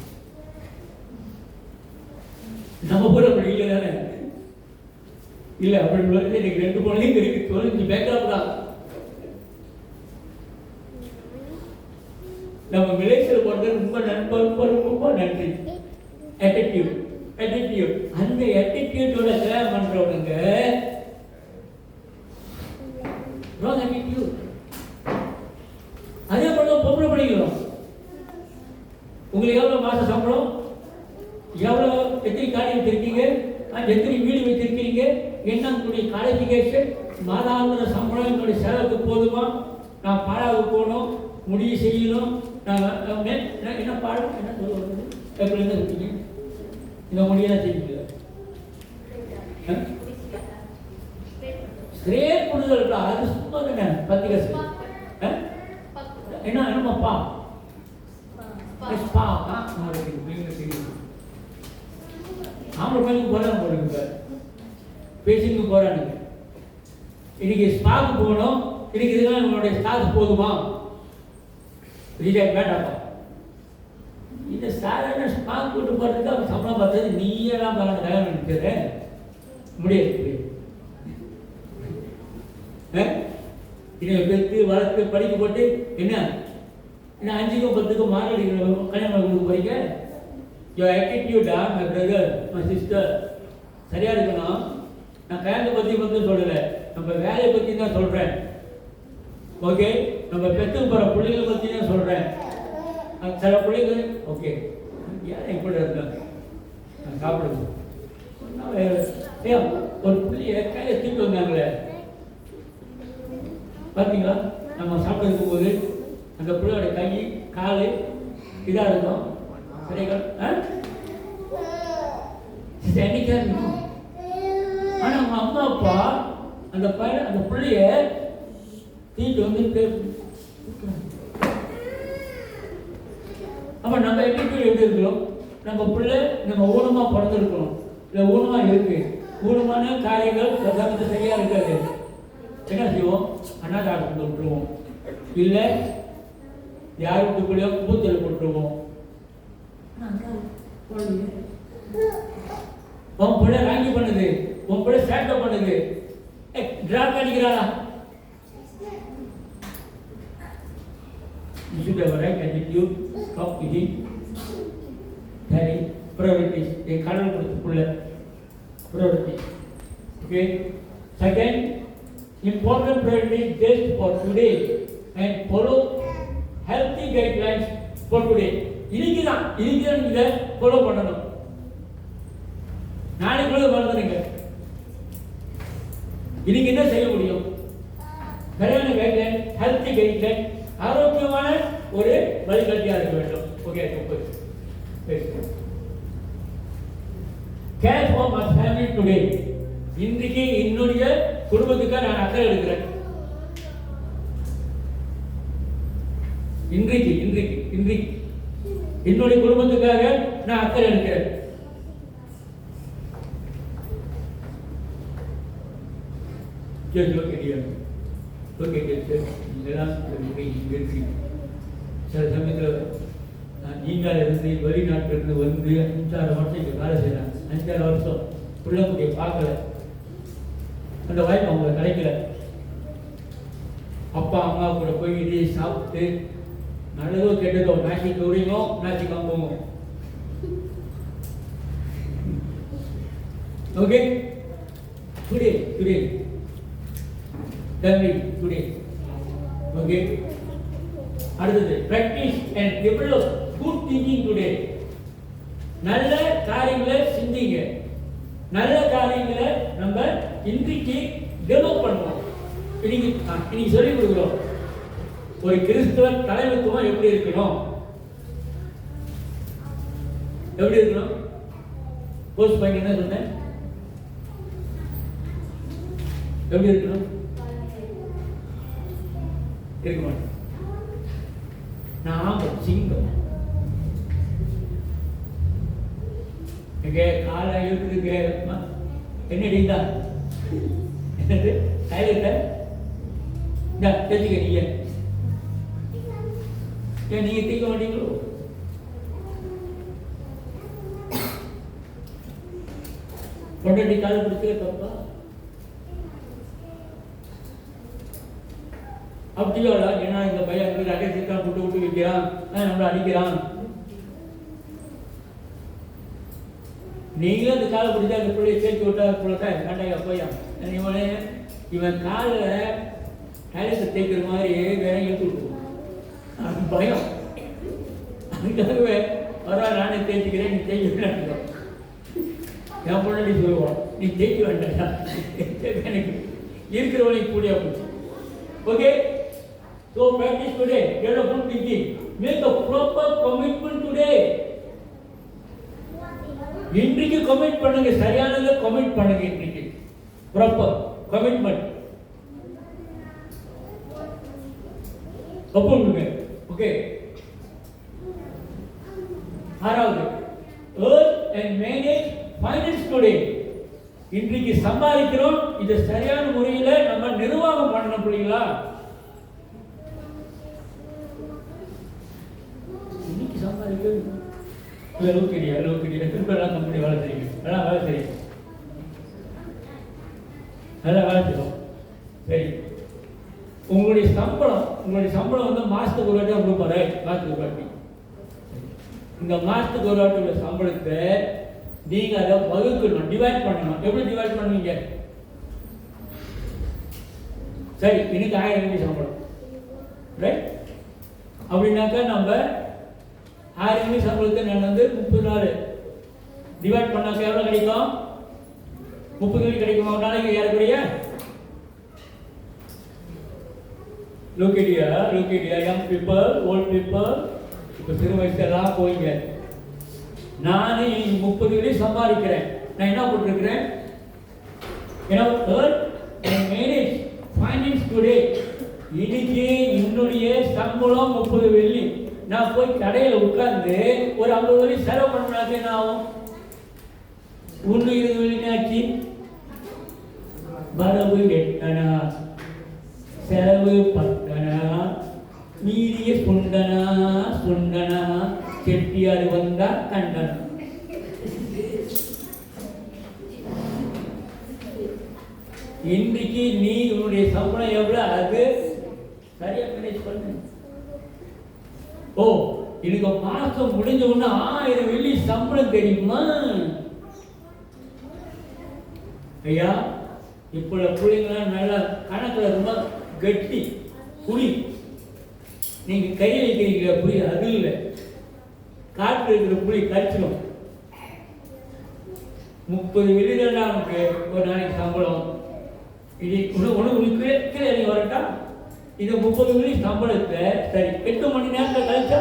நம்ம கூட அப்படி இல்லை தானே? இல்லை, அப்படி எனக்கு 2 பொண்ணையும் இருக்கு, தொழில் பேக்கப் தான். நம்ம விளைச்சல் போடுறது ரொம்ப நன்றி. attitude அந்த attitudeோட கல்யாணம் பண்றவங்க wrong attitude. அதே போல பொம்பளை படிக்கிறோம். உங்களுக்கு எவ்வளவு மாச சம்பளம், எவ்வளவு எத்தனை காடி வச்சிருக்கீங்க, எத்தனை வீடு வச்சிருக்கீங்க, என்ன உங்களுடைய குவாலிஃபிகேஷன், மாதாந்திர சம்பளம் என்னுடைய செலவுக்கு போதுமா, நான் பாடாவுக்கு போகணும், முடிவு செய்யணும், நான் என்ன பாடம் என்ன சொல்ல வருது எப்படி என்ன சொல்றீங்க இந்த மொழியெல்லாம் தெரியுங்களா கிரேட் கொடுதல் அது சும்மா தானே பத்திரிகை என்ன என்னமாப்பா ஸ்பா ஆம்பளை பையனுக்கு போகிறாங்க போடுங்க பேசிக்கு போகிறானுங்க இன்னைக்கு ஸ்பாக்கு போகணும் இன்னைக்கு இதெல்லாம் நம்மளுடைய ஸ்டாக் போதுமா ரீசார்ஜ் வேண்டாப்பா இந்த சாதாரண ஸ்பாக் போட்டு போகிறதுக்கு அவன் சம்பளம் பார்த்தது நீயெல்லாம் பலன் கல்யாணம் நினைக்கிற முடியாது இதை பெற்று வளர்த்து படிக்க போட்டு என்ன 5க்கும் 10க்கும் மார்க் கல்யாணம் கொடுக்க போறீங்க யோ ஆட்டிடியூடா மை பிரதர் மை சிஸ்டர் சரியா இருக்கணும். நான் கல்யாணத்தை பற்றி மட்டும் சொல்லலை, நம்ம வேலையை பற்றி தான் சொல்கிறேன். ஓகே, நம்ம பெற்று போகிற பிள்ளைகளை பற்றி தான் சொல்கிறேன். சில பிள்ளைகள் ஓகே யாரும் எப்படி இருக்காங்க நான் சாப்பிடுங்க ஒரு பிள்ளைய கையில் தூக்கி வந்தாங்களே பார்த்தீங்களா? நம்ம சாப்பிட்டு இருக்கும்போது அந்த பிள்ளையோட கை கால் இதாக இருக்கும் சரிங்களா? சரிக்கா இருக்கும். ஆனால் அவங்க அம்மா அப்பா அந்த பையன் அந்த பிள்ளைய தீட்டு வந்து அப்போ நம்ம எப்படி இருக்கிறோம்? நம்ம பிள்ளை நம்ம ஊனமாக பிறந்திருக்கிறோம், இல்லை ஊனமாக இருக்கு, ஊனமான காரியங்கள் சமயத்தை சரியாக இருக்காது. என்ன செய்வோம்? அனாதாரத்தில் விட்டுருவோம், இல்லை யார் வீட்டுக்குள்ளேயோ கூத்தல் போட்டுருவோம். உன் பிள்ளை ராங்கி பண்ணுது, உன் பிள்ளை சேட்டை பண்ணுது, drop அடிக்கிறாளா? You should have a right attitude, talk to him, carry priorities. A கடவுள் கொடுத்துக்குள்ள priorities. Okay. Second, important priorities just for today and follow healthy guidelines for today. இன்னைக்கு தான் இதை ஃபாலோ பண்ணணும். நாளைக்குள்ள மறந்துடுங்க. இன்னைக்கு என்ன செய்ய முடியும்? சரியான கைட்லைன், ஹெல்த்தி கைட்லைன், ஆரோக்கியமான ஒரு வழிகாட்டியாக இருக்க வேண்டும். Okay, care for my family today. இன்றைக்கு என்னுடைய குடும்பத்துக்காக நான் அக்கறை எடுக்கிறேன். இன்றைக்கு என்னுடைய குடும்பத்துக்காக நான் அக்கறை எடுக்கிறேன். சில சமயத்தில் நீங்கள் இருந்து வெளிநாட்டிலிருந்து வந்து 5-6 வருஷம் இங்கே வேலை செய்கிறாங்க. 5-6 வருஷம் பிள்ளைக்குட்டியை பார்க்கல, அந்த வாய்ப்பு அவங்களுக்கு கிடைக்கல. அப்பா அம்மா கூட போய் இடி சாப்பிட்டு நல்லதோ கெட்டதோ நாச்சி தூரிங்கோ நாச்சி கம்போங்க. Okay, today today okay. அடுத்தது practice and develop good thinking today. நல்ல காரியங்களை சிந்திங்க, நல்ல காரியங்களை நம்ம இன்றைக்கு டெவலப் பண்ணுவோம். இன்னைக்கு சொல்லிக் கொடுக்குறோம் ஒரு கிறிஸ்தவ தலைமைத்துவம் எப்படி இருக்கணும், எப்படி இருக்கணும். போஸ்ட் பண்ணி என்ன சொன்னேன்? எப்படி இருக்கணும்? இருக்க மாட்டேன். நான் சிங்கம். காலை இழுத்துக்கு என்னடி தான் என்னது கையில தெரிஞ்சுக்க. நீங்க தீக்க மாட்டீங்களோ? பொண்டாட்டி காலை பிடிச்சே தப்பா? அப்படியோடா? ஏன்னா இந்த பையன் ரகசியத்தான் விட்டு வைக்கிறான், நம்மளை அடிக்கிறான். நீங்களும் அந்த காலை பிடிச்சா அந்த பிள்ளைய சேர்த்து விட்டா பிள்ளைதான் கண்டாயா போயா இவன் காலில் கைலத்தை தேய்க்கிற மாதிரி வேற எடுத்து விட்டுருவோம். அது பயம். அதுக்காகவே வரா நானே தேய்ச்சிக்கிறேன், நீ தேய்க்க வேண்டாம். என் பொண்ணாடி சொல்லுவான், நீ தேய்க்க வேண்டாம், எனக்கு இருக்கிறவனைக்கு கூடிய போச்சு. Okay, so practice today, develop good thinking. Make a proper commitment today. இன்றைக்கு கமிட் பண்ணுங்க, சரியானதை கமிட் பண்ணுங்க. இன்றைக்கு ப்ராப்பர் கமிட்மெண்ட் ஒப்புங்க. ஓகே, ஆறாவது, earn and manage finance today. இன்றைக்கு சம்பாதிக்கிறோம், இது சரியான முறையில் நம்ம நிர்வாகம் பண்ணணும். புரியுங்களா? இன்னைக்கு சம்பாதிக்க லோக்கடியா திருப்பெல்லாம் கம்பெனி வேலை செய்யும், எல்லாம் வேலை செய்யும், நல்லா வேலை செய்யும். சரி, உங்களுடைய சம்பளம் வந்து மாசத்துக்கு ஒரு வாட்டி கொடுப்பாரு. மாசத்துக்கு ஒரு வாட்டி. இந்த மாசத்துக்கு ஒரு வாட்டி உள்ள சம்பளத்தை நீங்க அதை வகுக்கணும், டிவைட் பண்ணணும். எப்படி டிவைட் பண்ணுவீங்க? சரி, எனக்கு 1000 ரூபாய் சம்பளம், ரைட்? அப்படின்னாக்கா நம்ம 1000 ரூபாய் சம்பளத்தை நான் வந்து 30 நாள் டிவைட் பண்ணாக்க எவ்வளோ கிடைக்கும்? 30 ரூபாய் கிடைக்குமா ஒரு நாளைக்கு? ஏறக்குறைய லோக்கேடியா யங் பீப்புள், ஓல்ட் பீப்புள், இப்போ சிறு வயசுலாம் போயிங்க. நான் 30 ரூபாய் சம்பாதிக்கிறேன். நான் என்ன போட்டிருக்கிறேன்? Manage finance today. இன்னைக்கு என்னுடைய சம்பளம் 30 வெள்ளி. நான் போய் கடையில் உட்கார்ந்து ஒரு 50 வெள்ளி செலவு பண்ணாக்க என்ன ஆகும்? 20 வெள்ளினாச்சு. வரவு 8 செலவு 10, மீதிய சுண்டனா செட்டியார் வந்தா கண்டனா. இன்றைக்கு நீ உன்னுடைய சம்பளம் எவ்வளவு, அது சரியா மேனேஜ் பண்ணு. ஓ, இதுக்கு மாசம் முடிஞ்ச உடனே 1000 வெள்ளி சம்பளம் தெரியுமா? ஐயா, இப்போ பிள்ளைங்களாம் நல்லா கணக்கில் ரொம்ப கட்டி புளி. நீங்க கை வைக்கிறீங்க புளி, அது இல்லை, காற்று இருக்கிற புளி கடிச்சிடும். 30 வெள்ளி தான் நமக்கு ஒரு நாளைக்கு சம்பளம். இது உனக்கு கீழே இறங்கி வரட்டா? இது 30 வெள்ளி சம்பளத்தை சரி 8 மணி நேரத்தில் கழிச்சா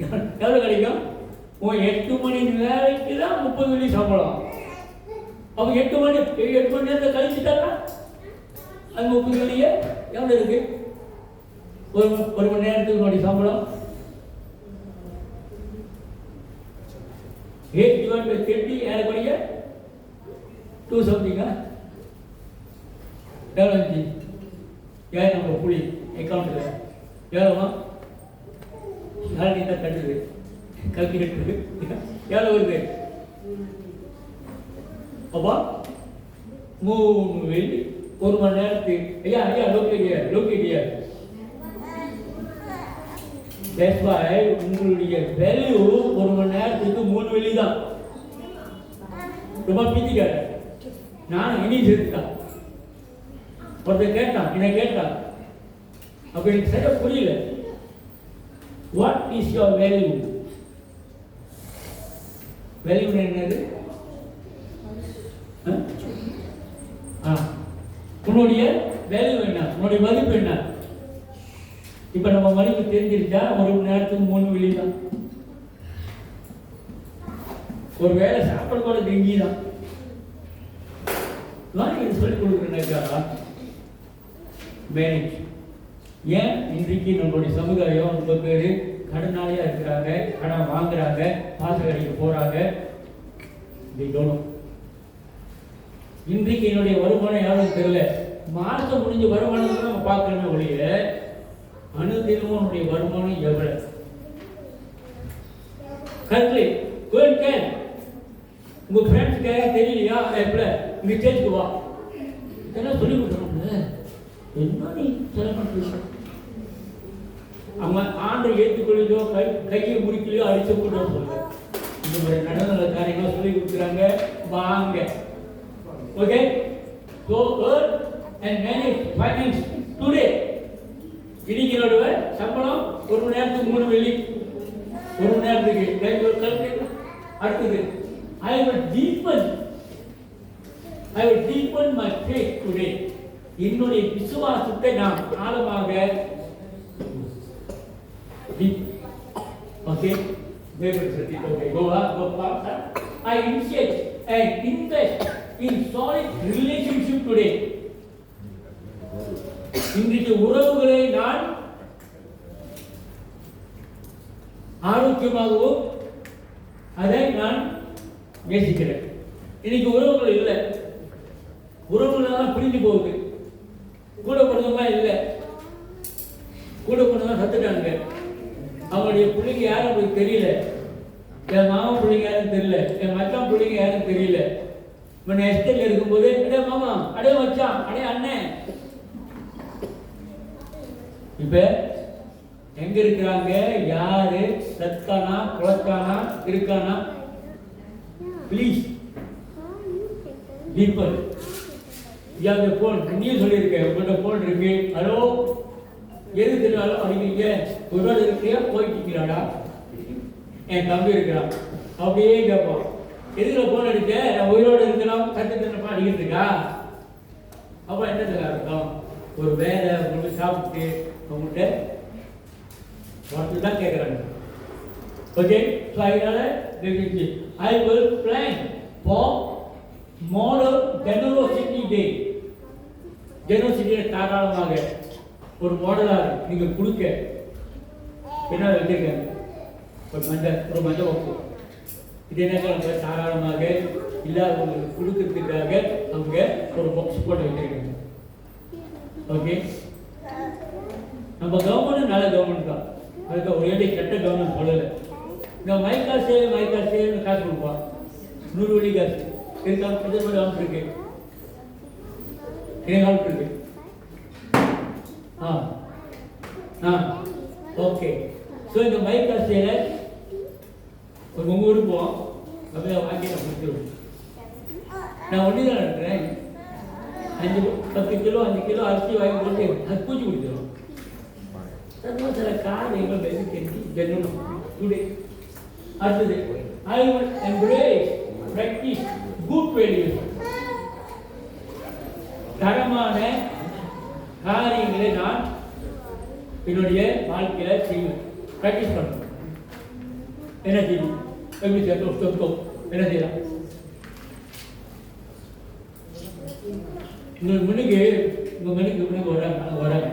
எவ்வளோ கிடைக்கும்? 8 மணி வேலைக்கு தான் 30 வெள்ளி சம்பளம். அவங்க 8 மணி நேரத்தை கழிச்சுட்டாங்க. அது 30 வெள்ளியே எவ்வளோ இருக்கு? ஒரு மணி நேரத்துக்கு உன்னுடைய சம்பளம் 8/30 ஏறக்குறைய 2 something. எவ்வளோ இருந்துச்சு? ஏன் நம்ம புளி அக்கௌண்ட்டில் எவ்வளோமா? யாரும் தான் கட்டுது கல்குலேட்டரு எவ்வளோ வருது? அப்பா 3 வெள்ளி ஒரு மணி நேரத்துக்கு. ஐயா லோக்கேடியா உங்களுடைய வேல்யூ ஒரு மணி நேரத்துக்கு 3 வெள்ளி தான். ரொம்ப பீத்திக்கார. நானும் இனி சேர்த்துட்டான். ஒருத்தர் கேட்டான், என்ன கேட்டான், அப்ப எனக்கு சரியா புரியல. What is your value? Value என்னது? உன்னுடைய வேல்யூ என்ன? உன்னுடைய மதிப்பு என்ன? இப்ப நம்ம மதிப்பு தெரிஞ்சிருச்சா? ஒரு மணி நேரத்துக்கு 3 வெள்ளி தான். ஒரு வேலை சாப்பாடு கூட டெங்கி தான். சொல்லிக் கொடுக்குறேன்னாக்கா மேனேஜ். ஏன் இன்றைக்கு நம்மளுடைய சமுதாயம் ரொம்ப பேர் கடனாளியா இருக்கிறாங்க, கடன் வாங்குறாங்க, பாச கடைக்கு போறாங்க. இன்றைக்கு என்னுடைய வருமானம் யாரும் தெரியல. மாசம் முடிஞ்ச வருமானத்தை நம்ம பார்க்கணுமே ஒழிய அனுதினமும் உன்னுடைய வருமானம் எவ்வளவு? கல்குலேட். உங்க ஃப்ரெண்ட்ஸ்க்கு தெரியலையா? எப்பல இங்க சேர்த்துக்கு வா, இதெல்லாம் சொல்லி கொடுக்கணும்ல. என்ன நீ செலவு பண்ணுறீங்க? அவங்க ஆண்டை ஏற்றுக்கொள்ளியோ கையை முடிக்கலையோ அடிச்சு கூட சொல்லுங்க. இந்த மாதிரி நடந்த காரியங்களும் சொல்லி கொடுக்குறாங்க. வாங்க. Okay, go earn and manage finance today. இன்னைக்கு என்னோட சம்பளம் ஒரு மணி நேரத்துக்கு 3 வெள்ளி. ஒரு மணி நேரத்துக்கு அடுத்தது I will deepen my faith today. என்னுடைய விசுவாசத்தை நான் ஆழமாக deep. Okay? Very good. Okay, go faster. I initiate and invest in solid relationship today. இன்றைக்கு உறவுகளை நான் ஆரோக்கியமாகவும் அதை நான் நேசிக்கிறேன். இன்னைக்கு உறவுகள் இல்லை, உறவுகளெல்லாம் பிரிஞ்சு போகுது. கூட பிறந்தவங்க இல்லை, கூட பிறந்தவங்க சத்துட்டாங்க. அவங்களுடைய பிள்ளைங்க யாரும் அவங்களுக்கு தெரியல. என் மாமன் பிள்ளைங்க யாரும் தெரியல, என் மச்சான் பிள்ளைங்க யாரும் தெரியல. இப்போ நான் எஸ்டேட்ல இருக்கும்போது அடே மாமா, அடே மச்சான், அடே அண்ணன். இப்ப எங்க இருக்கிறாங்க? யாரு சத்தானா குளத்தானா இருக்கானா? Please people, you have a phone. நீ சொல்லியிருக்கேன் உங்கள்கிட்ட ஃபோன் இருக்கு. ஹலோ, எது தெரியாலும் அடிக்கிறீங்க. ஒரு இருக்கியா போயிட்டு இருக்கிறாடா, என் தம்பி இருக்கிறான். அப்படியே கேட்பான், எதுல ஃபோன் அடிக்க? நான் உயிரோடு இருக்கலாம் கற்றுக்கிறப்பா அடிக்கிறதுக்கா? அப்போ என்ன அர்த்தம்? ஒரு வேலை உங்களுக்கு சாப்பிட்டு உங்கள்கிட்ட வார்த்தை தான் கேட்குறாங்க. ஓகே, ஸோ அதனால I will plan for model generosity day. ஜெனரோசிட்டியை தாராளமாக ஒரு மாடலாக நீங்கள் கொடுக்க என்ன வச்சிருக்காங்க? ஒரு மஞ்சள் வகுப்பு. இது என்ன நம்ம தாராளமாக இல்லாதவங்களுக்கு கொடுக்கறதுக்காக அவங்க ஒரு பாக்ஸ் போட்டு வச்சிருக்காங்க. ஓகே, நம்ம கவர்மெண்ட் நல்ல கவர்மெண்ட் தான், அதுக்கு ஒரு ஏழை கெட்ட கவர்மெண்ட் சொல்லலை. இந்த மைக்காசு காசு கொடுப்பான், 100 வெள்ளி காசு இருக்கா? இதே மாதிரி அவுட் இருக்கு, எனக்கு அவுட் இருக்கு. ஓகே, ஸோ இந்த மைக்காசையில் ஒரு 3 இருப்போம், அப்படியே வாங்கி நான் கொடுத்துருவேன். நான் ஒன்று தான் இருக்கிறேன், 10 கிலோ 5 கிலோ அரிசி வாங்கி போட்டு அது பூச்சி குடிச்சிடும். சில காரியங்கள் ஜென்மம் டுடே. அடுத்தது, I will embrace practice good values. தரமான காரியங்களை நான் என்னுடைய வாழ்க்கையில செய்வேன், பிராக்டிஸ் பண்ணுவேன். என்ன செய்யணும்? எப்படி செய்யணும்? என்ன செய்யலாம்? உங்கள் மணிக்கு வராங்க.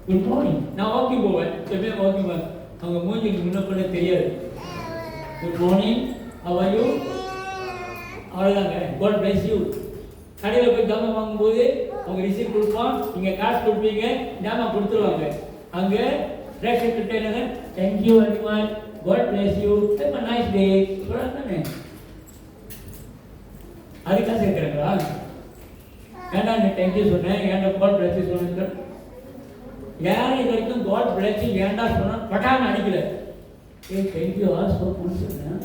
குட் மார்னிங், நான் வாக்கிங் போவேன், எப்பயும் வாக்கிங் போவேன். அவங்க மூஞ்சிக்கு முன்ன தெரியாது. Good morning, how are you? அவ்வளோதாங்க. God bless you. கடையில் போய் ஜாமான் வாங்கும்போது அவங்க ரிசீப்ட் கொடுப்பான், நீங்கள் காசு கொடுப்பீங்க, ஜாமான் கொடுத்துருவாங்க. அங்கே ரேஷன் கிட்ட என்னங்க, thank you very much, God bless you, have a nice day சொல்கிறாங்க தானே. அதுக்காக சேர்க்குறாங்களா? ஏன்டா நீ தேங்க்யூ சொன்னேன், ஏன்டா காட் பிளஸ் யூ சொன்னேன்? யாரும் இது வரைக்கும் காட் பிளஸ் யூ ஏன்டா சொன்னால் பட்டான்னு அடிக்கல. தேங்க்யூ ஆல்சோ சொன்னேன்.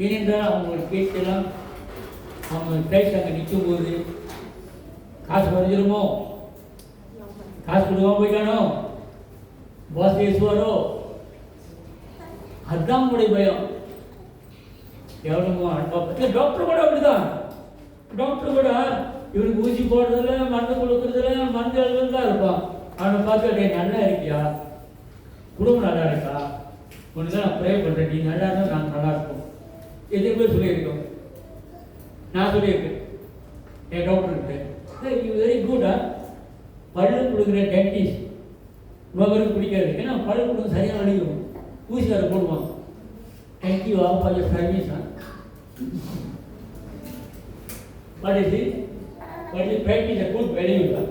ஏனென்றால் அவங்களுக்கு கேட்கலாம், அவங்க டைட் அங்கே நிற்கும் போது காசு குறைஞ்சிருமோ, காசு கொடுக்காம போயிட்டானோ, பாஸ் பேசுவாரோ, அதுதான் உங்களுடைய பயம். எவ்வளோ அன்பா பற்றி டாக்டர் கூட அப்படிதான். டாக்டர் கூட இவனுக்கு ஊசி போடுறதுல மருந்து கொடுக்குறதுல மருந்து எழுதுன்னு தான் இருப்பான். அவனை பார்த்து நல்லா இருக்கியா, குடும்பம் நல்லா இருக்கா, ஒன்று தான் நான் ப்ரே பண்ணுறேன், நீ நல்லா இருந்தால் நாங்கள் நல்லா இருப்போம். எதுவுமே சொல்லியிருக்கோம், நான் சொல்லியிருக்கேன் என் டாக்டர்கிட்ட. யூ வெரி குட்டா, பல்லு கொடுக்குற டென்டிஸ்ட் இவருக்கு பிடிக்காது. ஏன்னா பல்லு கொடுக்க சரியாக அடிக்கும், ஊசி அதை போடுவான். Thank you for your service. What is it? What is practice a good value?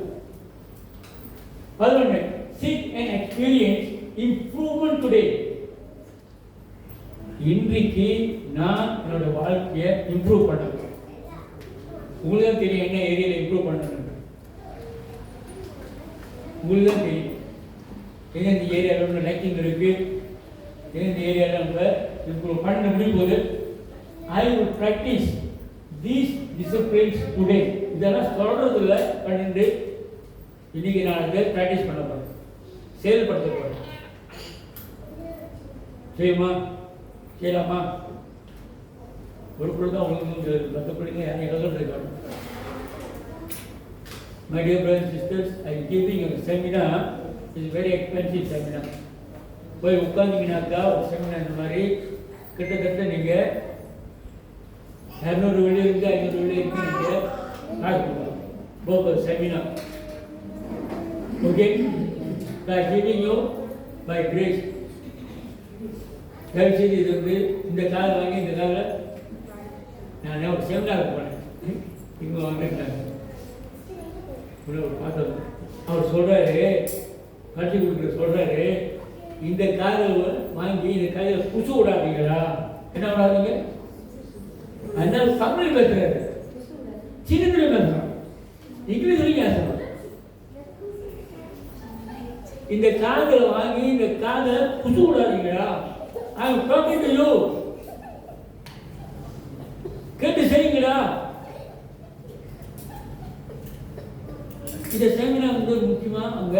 பதினொன்று, seek and experience improvement today. இன்றைக்கு நான் என்னோட வாழ்க்கையை இம்ப்ரூவ் பண்ண போகிறேன். உங்களுக்கு தான் தெரியும் என்ன ஏரியாவில் இம்ப்ரூவ் பண்ணணும். உங்களுக்கு தான் தெரியும் எந்தெந்த ஏரியாவில் உள்ள லேக்கிங் இருக்கு, எந்தெந்த ஏரியாவில் நம்ம இம்ப்ரூவ் பண்ண முடியும் போது I will practice these disciplines today. இதெல்லாம் சொல்றதில்ல, பண்ணிட்டு இன்னைக்கு நான் இதை ப்ராக்டிஸ் பண்ண போகிறேன், செயல்படுத்த போகிறேன். செய்யுமா? செய்யலாமா? ஒரு பொழுது தான் உங்களுக்கு 10 பிள்ளைங்க யாரும் எழுதிருக்காங்க. My dear brothers and sisters, I am giving a seminar. It is a very expensive seminar. போய் உட்காந்திங்கனாக்கா ஒரு செமினார் இந்த மாதிரி கிட்டத்தட்ட நீங்கள் 200 வெளியிருந்து 500 வெளியிருக்கு நீங்கள் பார்க்கலாம். Go for seminar. Okay? By giving you by grace. தயவுசெய்து இது வந்து இந்த காலை வாங்கி இந்த காலில் நான் ஒரு செமினார் போனேன். இங்கே வாங்கிட்டாங்க பார்த்தது. அவர் சொல்கிறாரு, கட்டி கொடுக்குற சொல்கிறாரு, இந்த காலை வாங்கி இந்த காலையில் குசு விடாதீங்களா? என்ன விடாதீங்க? அதனால தமிழ் பேசுறாரு, சின்னத்தில் பேசுறான், இங்கிலீஷ்லையும் பேசுறான். இந்த காதை வாங்கி இந்த காதை குசு விடாதீங்களா? I am talking to you. கேட்டு செய்யுங்களா? இந்த செமினார் வந்து முக்கியமா அங்க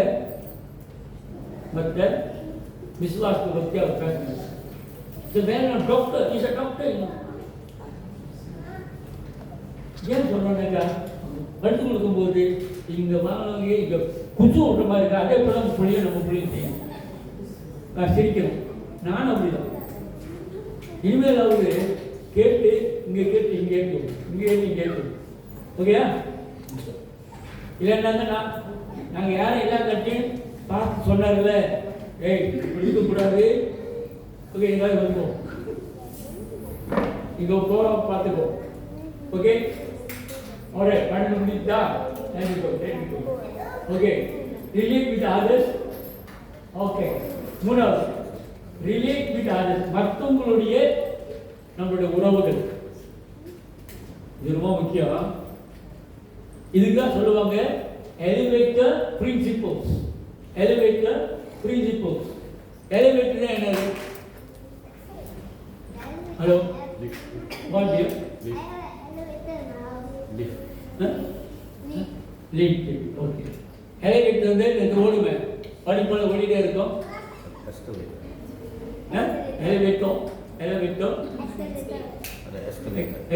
மற்ற விசுவாசத்தை பற்றி அவர் பேசுறாரு. இது வேற டாக்டர், இஸ் அ டாக்டர். ஏன் சொல்றேன்னாக்கா, படித்து கொடுக்கும்போது இங்க வாங்க இங்க குசு விட்ற மாதிரி இருக்கா, அதே போல நம்ம புள்ளியும் செய்யணும். நான் சிரிக்கணும், நானும் அப்படிதான். இனிமேல் அவரு கேட்டு இங்கே கேட்டு இங்கே கேட்கும், இங்கே கேட்டு இங்கே கேட்கும். ஓகேயா? இல்லைன்னா நாங்கள் யாரும் எல்லா கட்சியும் பார்த்து சொன்னார்ல, ஏய் இருக்கக்கூடாது, ஓகே எங்காவது வந்துடும், இங்கே போக பார்த்துக்கோ. ஓகே ஓகே, பண்ண முடிஞ்சா thank you. Okay, relate with others. Okay, மூணாவது ரிலேட் வித் அதர்ஸ், மற்றவங்களுடைய நம்மளுடைய உறவுகள். இது ரொம்ப முக்கியம். இதுதான் சொல்லுவாங்க elevator principles. Elevator principles. Elevator என்னது? Hello what you lift. Okay, elevator வந்து இந்த ஓடுமே படிப்போல ஓடிட்டே இருக்கும். Elevator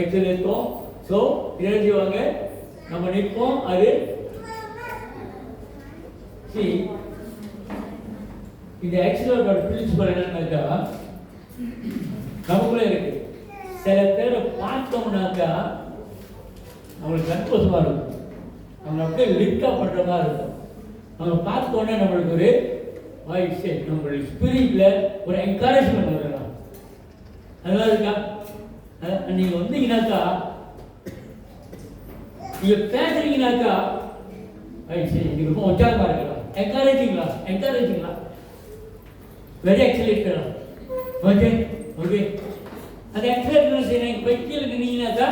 escalator. ஸோ இணைஞ்சுவாங்க, நம்ம நிற்போம். அது இந்த எக்ஸலேட்டரோட பிரின்சிபல் என்னன்னாக்கா நமக்குள்ளே இருக்கு. சில பேரை பார்த்தோம்னாக்கா அவங்களுக்கு சந்தோஷமா இருக்கும், அவங்க அப்படியே லிஃப்டாக பண்ணுற மாதிரி இருக்கும். அவங்க பார்த்தோன்னே நம்மளுக்கு ஒரு வாய்ஸ், நம்மளுடைய ஸ்பிரிட்ல ஒரு என்கரேஜ்மெண்ட் வரலாம். அதனால இருக்கா, நீங்க வந்தீங்கன்னாக்கா, நீங்க பேசுறீங்கன்னாக்கா நீங்க ரொம்ப உற்சாகமா இருக்கலாம். என்கரேஜிங்களா வெரி எக்ஸலென்ட். ஓகே ஓகே, அந்த எக்ஸலென்ட் செய்யணும். பெட்டியில் நின்னீங்கன்னாக்கா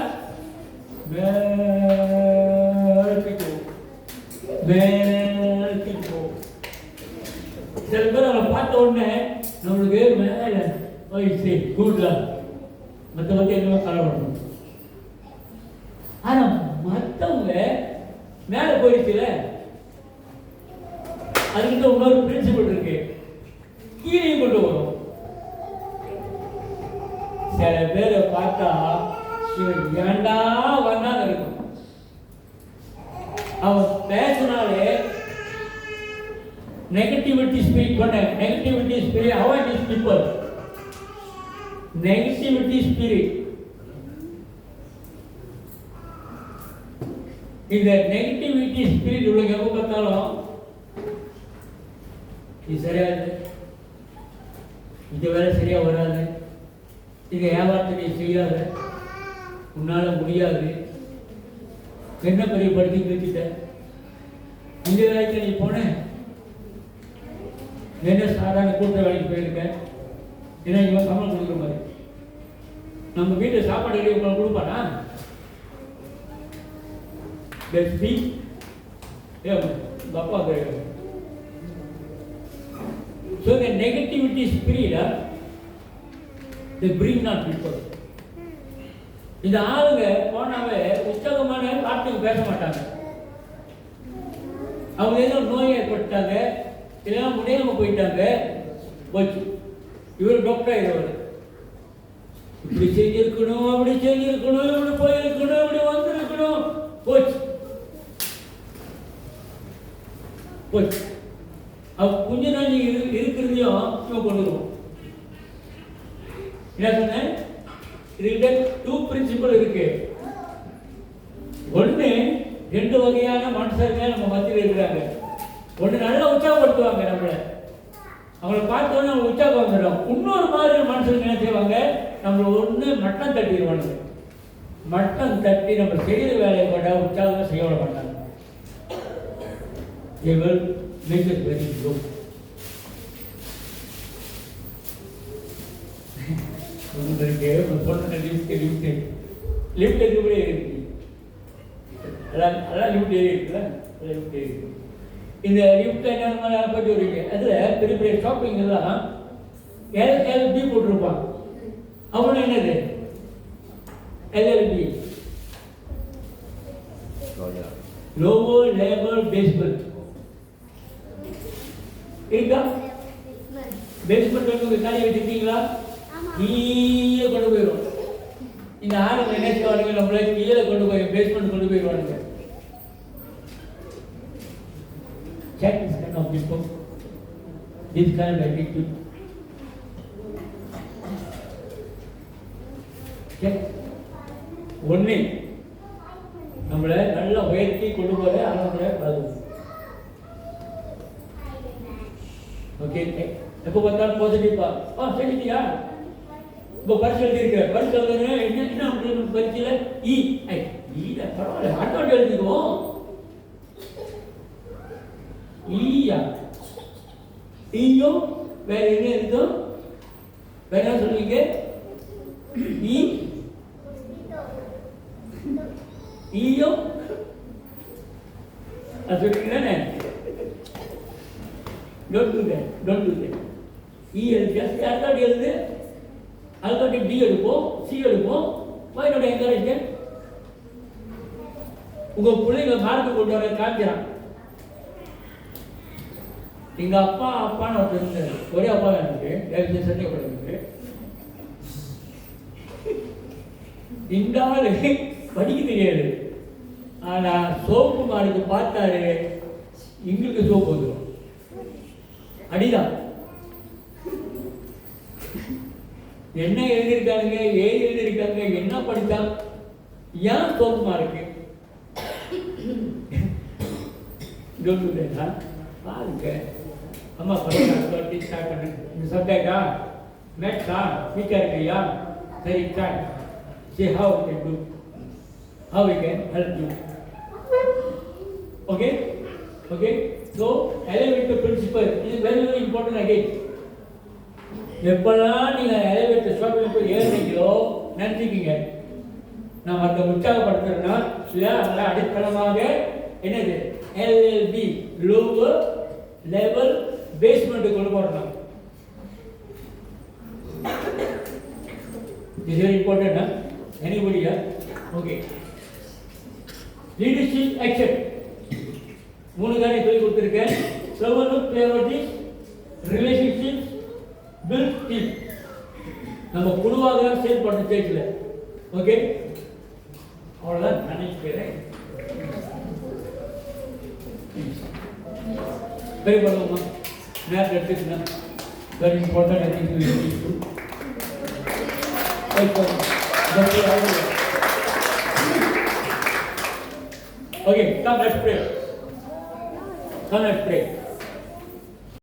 சில பேர் அவளை பார்த்த உடனே நம்மளுக்கு மேலே வயசு கூடலாம், மற்ற என்ன கலவரணும். ஆனால் மற்றவங்க மேலே போயிடுச்சுல, அதுக்கிட்ட இன்னொரு பிரின்சிபல் இருக்கு, கீழையும் கொண்டு வரும். சில பேரை பார்த்தா இவன் ஏண்டா வந்தான்னு இருக்கும். அவன் பேசினாலே negativity speak பண்ண, negativity spirit, avoid these people. Negativity spirit. இந்த negativity spirit உங்களுக்கு எப்போ பார்த்தாலும் இது சரியாது, இந்த வேலை சரியா வராது, இதை வியாபாரத்தை செய்யாத, உன்னால முடியாது, என்ன பெரிய படித்து வச்சுட்ட, இந்த வேலைக்கு நீ போன, என்ன சாதாரண கூட்ட வேலைக்கு போயிருக்கேன், ஏன்னா இவன் சம்பளம் கொடுக்குற மாதிரி. நம்ம வீட்டில் சாப்பாடு எழுதி உங்களை கொடுப்பானா? அப்பா கிடையாது. So the negativity spirit, they bring not people. இந்த ஆளுங்க போனாவே உற்சாகமான வார்த்தைக்கு பேச மாட்டாங்க. அவங்க ஏதோ நோய் ஏற்பட்டாங்க, இல்லைன்னா முடியாம போயிட்டாங்க, போச்சு. இவர் டாக்டர் ஆயிடுவார். இப்படி செஞ்சிருக்கணும், அப்படி செஞ்சிருக்கணும், இப்படி போயிருக்கணும், இப்படி வந்திருக்கணும், போச்சு போச்சு. கொஞ்ச நாள் இருக்கிறதையும் இவன் கொண்டு வருவோம். என்ன சொன்னேன்? இதுகிட்ட 2 பிரின்சிபல் இருக்கு. ஒன்று, 2 வகையான மனுஷர்கள் நம்ம மத்தியில் இருக்கிறாங்க. ஒன்று நல்லா உற்சாகப்படுத்துவாங்க நம்மளை, அவங்கள பார்த்தோன்னே அவங்க உற்சாகம் வந்துடும். இன்னொரு மாதிரி மனுஷங்க என்ன செய்வாங்க, நம்மளை ஒன்று மட்டம் தட்டிடுவானுங்க. மட்டம் தட்டி நம்ம செய்கிற வேலையை கூட உற்சாகமாக செய்ய விட மாட்டாங்க. They will make it very low. உங்களுக்கு ஒரு பொண்ணு லிஃப்ட் எதுவுமே இருக்கு, அதான் லிஃப்ட் ஏறி இருக்குல்ல, லிஃப்ட் ஏறி இருக்கு. இந்த லிஃப்ட் என்ன போயிட்டு வருவீங்க, அதில் பெரிய பெரிய ஷாப்பிங் எல்லாம் எல்எல்பி போட்டிருப்பாங்க. அவனும் என்னது எல்எல்பி, லோவர் லேபர் பேஸ்மெண்ட் இருக்கா? பேஸ்மெண்ட் வந்து காலி வச்சுருக்கீங்களா? கீழே கொண்டு போயிடும். இந்த ஆளுங்க என்ன செய்வானுங்க, நம்மள கீழே கொண்டு போய் பேஸ்மெண்ட் கொண்டு போயிடுவானுங்க. Check this kind of people, this kind of attitude. Check. ஒன்று நம்மளை நல்லா உயர்த்தி கொண்டு போகிற அவங்கள பழகும். ஓகே, எப்போ பார்த்தாலும் பாசிட்டிவா சரியா? இப்போ பரிசு எழுதியிருக்க, பரிசு எழுதுங்க, என்ன பரிசையில் பரவாயில்ல, அட்டோட்டு எழுதிக்குவோம். ஈயா ஈயோ வேற என்ன இருக்கும்? வேற என்ன சொல்லுவீங்க? ஈயோ அது சொல்லிக்கிறேனே. Don't do that. Don't do that. just அடுத்தாடி எழுது, அதுக்காட்டி டி எடுப்போம், சி எடுப்போம். என்னோட என்கரேஜ் உங்கள் பிள்ளைங்க மார்க்கு கொண்டு வர காமிக்கிறான். எங்கள் அப்பான்னு ஒருத்தர் இருந்தார், ஒரே அப்பா தான் எனக்கு சந்தேகப்படுறது. இந்த ஆள் படிக்க தெரியாது, ஆனால் சோப்பு மாடுக்கு பார்த்தாரு, எங்களுக்கு சோப்பு வந்துடும். அடிதான் என்ன எழுதியிருக்காங்க, ஏன் எழுதியிருக்காங்க, என்ன படித்தா, ஏன் சோப்புமா இருக்கு? பாருங்க அம்மா பரவாயில்ல, ஸ்டார்ட் பண்ணு. இந்த சப்ஜெக்டா மேக்ஸா வீக்காக இருக்கையா? சரி start. See how we can do, how we can help you. Okay? Okay? So, elevator principle is very, very important again. எப்பெல்லாம் நீங்கள் எலிவேட்டர் ஷாப்பிங் போய் ஏறுறீங்களோ நினச்சிக்கிங்க, நான் மற்ற உற்சாகப்படுத்துறேன்னா இல்லை, அதெல்லாம் அடித்தளமாக என்னது எல்எல்பி லோவர் லெவல் பேஸ்மெண்ட்டு கொண்டு போகிறோம். Is very important. எனிபடியா? ஓகே. லீடர்ஷிப் ஆக்ஷன் 3 காரியம் சொல்லி கொடுத்துருக்கேன். Seven priorities, relationship, build team. நம்ம குழுவாக தான் செயல்படுற ஸ்டேஜில். ஓகே, அவ்வளோதான் நினைக்கிறேன். சரி பண்ணுவோமா? நேரத்தை எடுத்துக்கலாம். Very important. I think you need to okay, come let's pray.